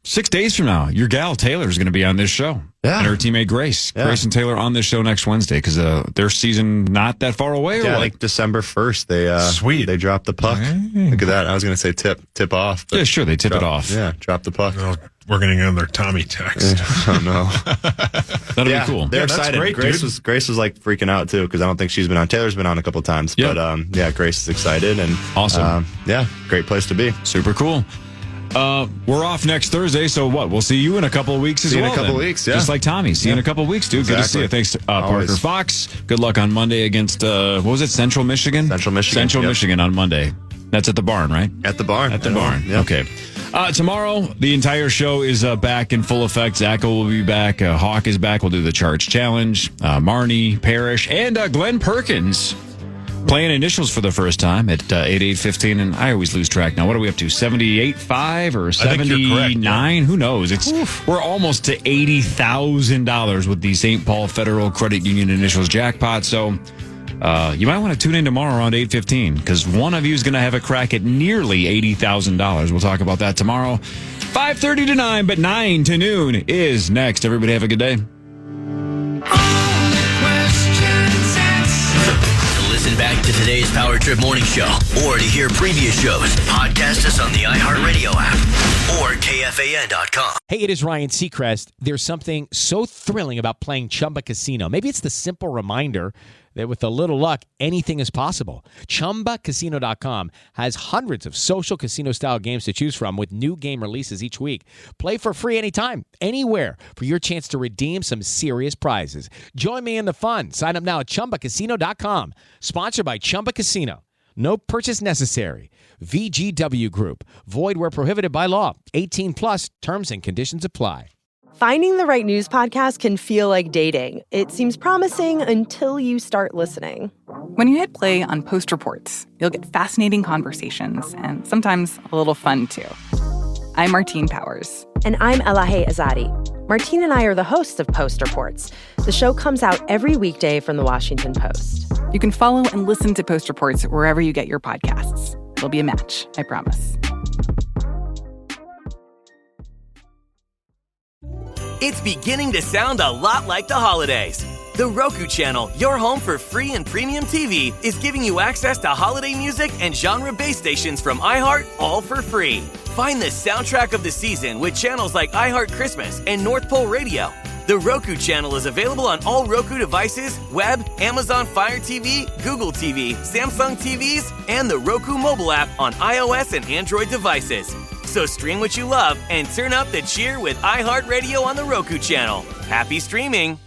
6 days from now, your gal Taylor is going to be on this show. Yeah. And her teammate Grace. Yeah. Grace and Taylor on this show next Wednesday because their season not that far away. Or Yeah, what? like December 1st. Sweet. They dropped the puck. Look at that. I was going to say tip off. But Yeah, sure, they tip it off. Yeah, drop the puck. Oh, we're going to get another Tommy text. Oh, no. That'll be cool. They're that's excited. great, Grace dude. was like freaking out too because I don't think she's been on. Taylor's been on a couple times. Yep. But yeah, Grace is excited and Awesome. Yeah, great place to be. Super cool. We're off next Thursday, so what? We'll see you in a couple of weeks as See you in well. a couple then. weeks, yeah. Just like Tommy. See you in a couple of weeks, dude. Good to see you. Exactly. Thanks to Parker Always. Fox. Good luck on Monday against, what was it, Central Michigan? Central Michigan, Central yep. Michigan on Monday. That's at the barn, right? At the barn. At the barn. Yeah. Okay. Tomorrow, the entire show is back in full effect. Zacho will be back. Hawk is back. We'll do the Charge Challenge. Marnie, Parrish, and Glenn Perkins playing initials for the first time at 8815. And I always lose track now. What are we up to? 78.5 or I think you're correct, 79? Who knows? We're almost to $80,000 with the St. Paul Federal Credit Union initials jackpot. So you might want to tune in tomorrow around 8:15 because one of you is going to have a crack at nearly $80,000. We'll talk about that tomorrow. 5:30 to 9, but 9 to noon is next. Everybody have a good day. To listen back to today's Power Trip Morning Show or to hear previous shows, podcast us on the iHeartRadio app or KFAN.com. Hey, it is Ryan Seacrest. There's something so thrilling about playing Chumba Casino. Maybe it's the simple reminder that with a little luck, anything is possible. ChumbaCasino.com has hundreds of social casino-style games to choose from with new game releases each week. Play for free anytime, anywhere for your chance to redeem some serious prizes. Join me in the fun. Sign up now at ChumbaCasino.com. Sponsored by Chumba Casino. No purchase necessary. VGW Group. Void where prohibited by law. 18 plus. Terms and conditions apply. Finding the right news podcast can feel like dating. It seems promising until you start listening. When you hit play on Post Reports, you'll get fascinating conversations and sometimes a little fun, too. I'm Martine Powers. And I'm Elahe Azadi. Martine and I are the hosts of Post Reports. The show comes out every weekday from The Washington Post. You can follow and listen to Post Reports wherever you get your podcasts. It'll be a match, I promise. It's beginning to sound a lot like the holidays. The Roku Channel, your home for free and premium TV, is giving you access to holiday music and genre-based stations from iHeart, all for free. Find the soundtrack of the season with channels like iHeart Christmas and North Pole Radio. The Roku Channel is available on all Roku devices, web, Amazon Fire TV, Google TV, Samsung TVs, and the Roku mobile app on iOS and Android devices. So stream what you love and turn up the cheer with iHeartRadio on the Roku Channel. Happy streaming!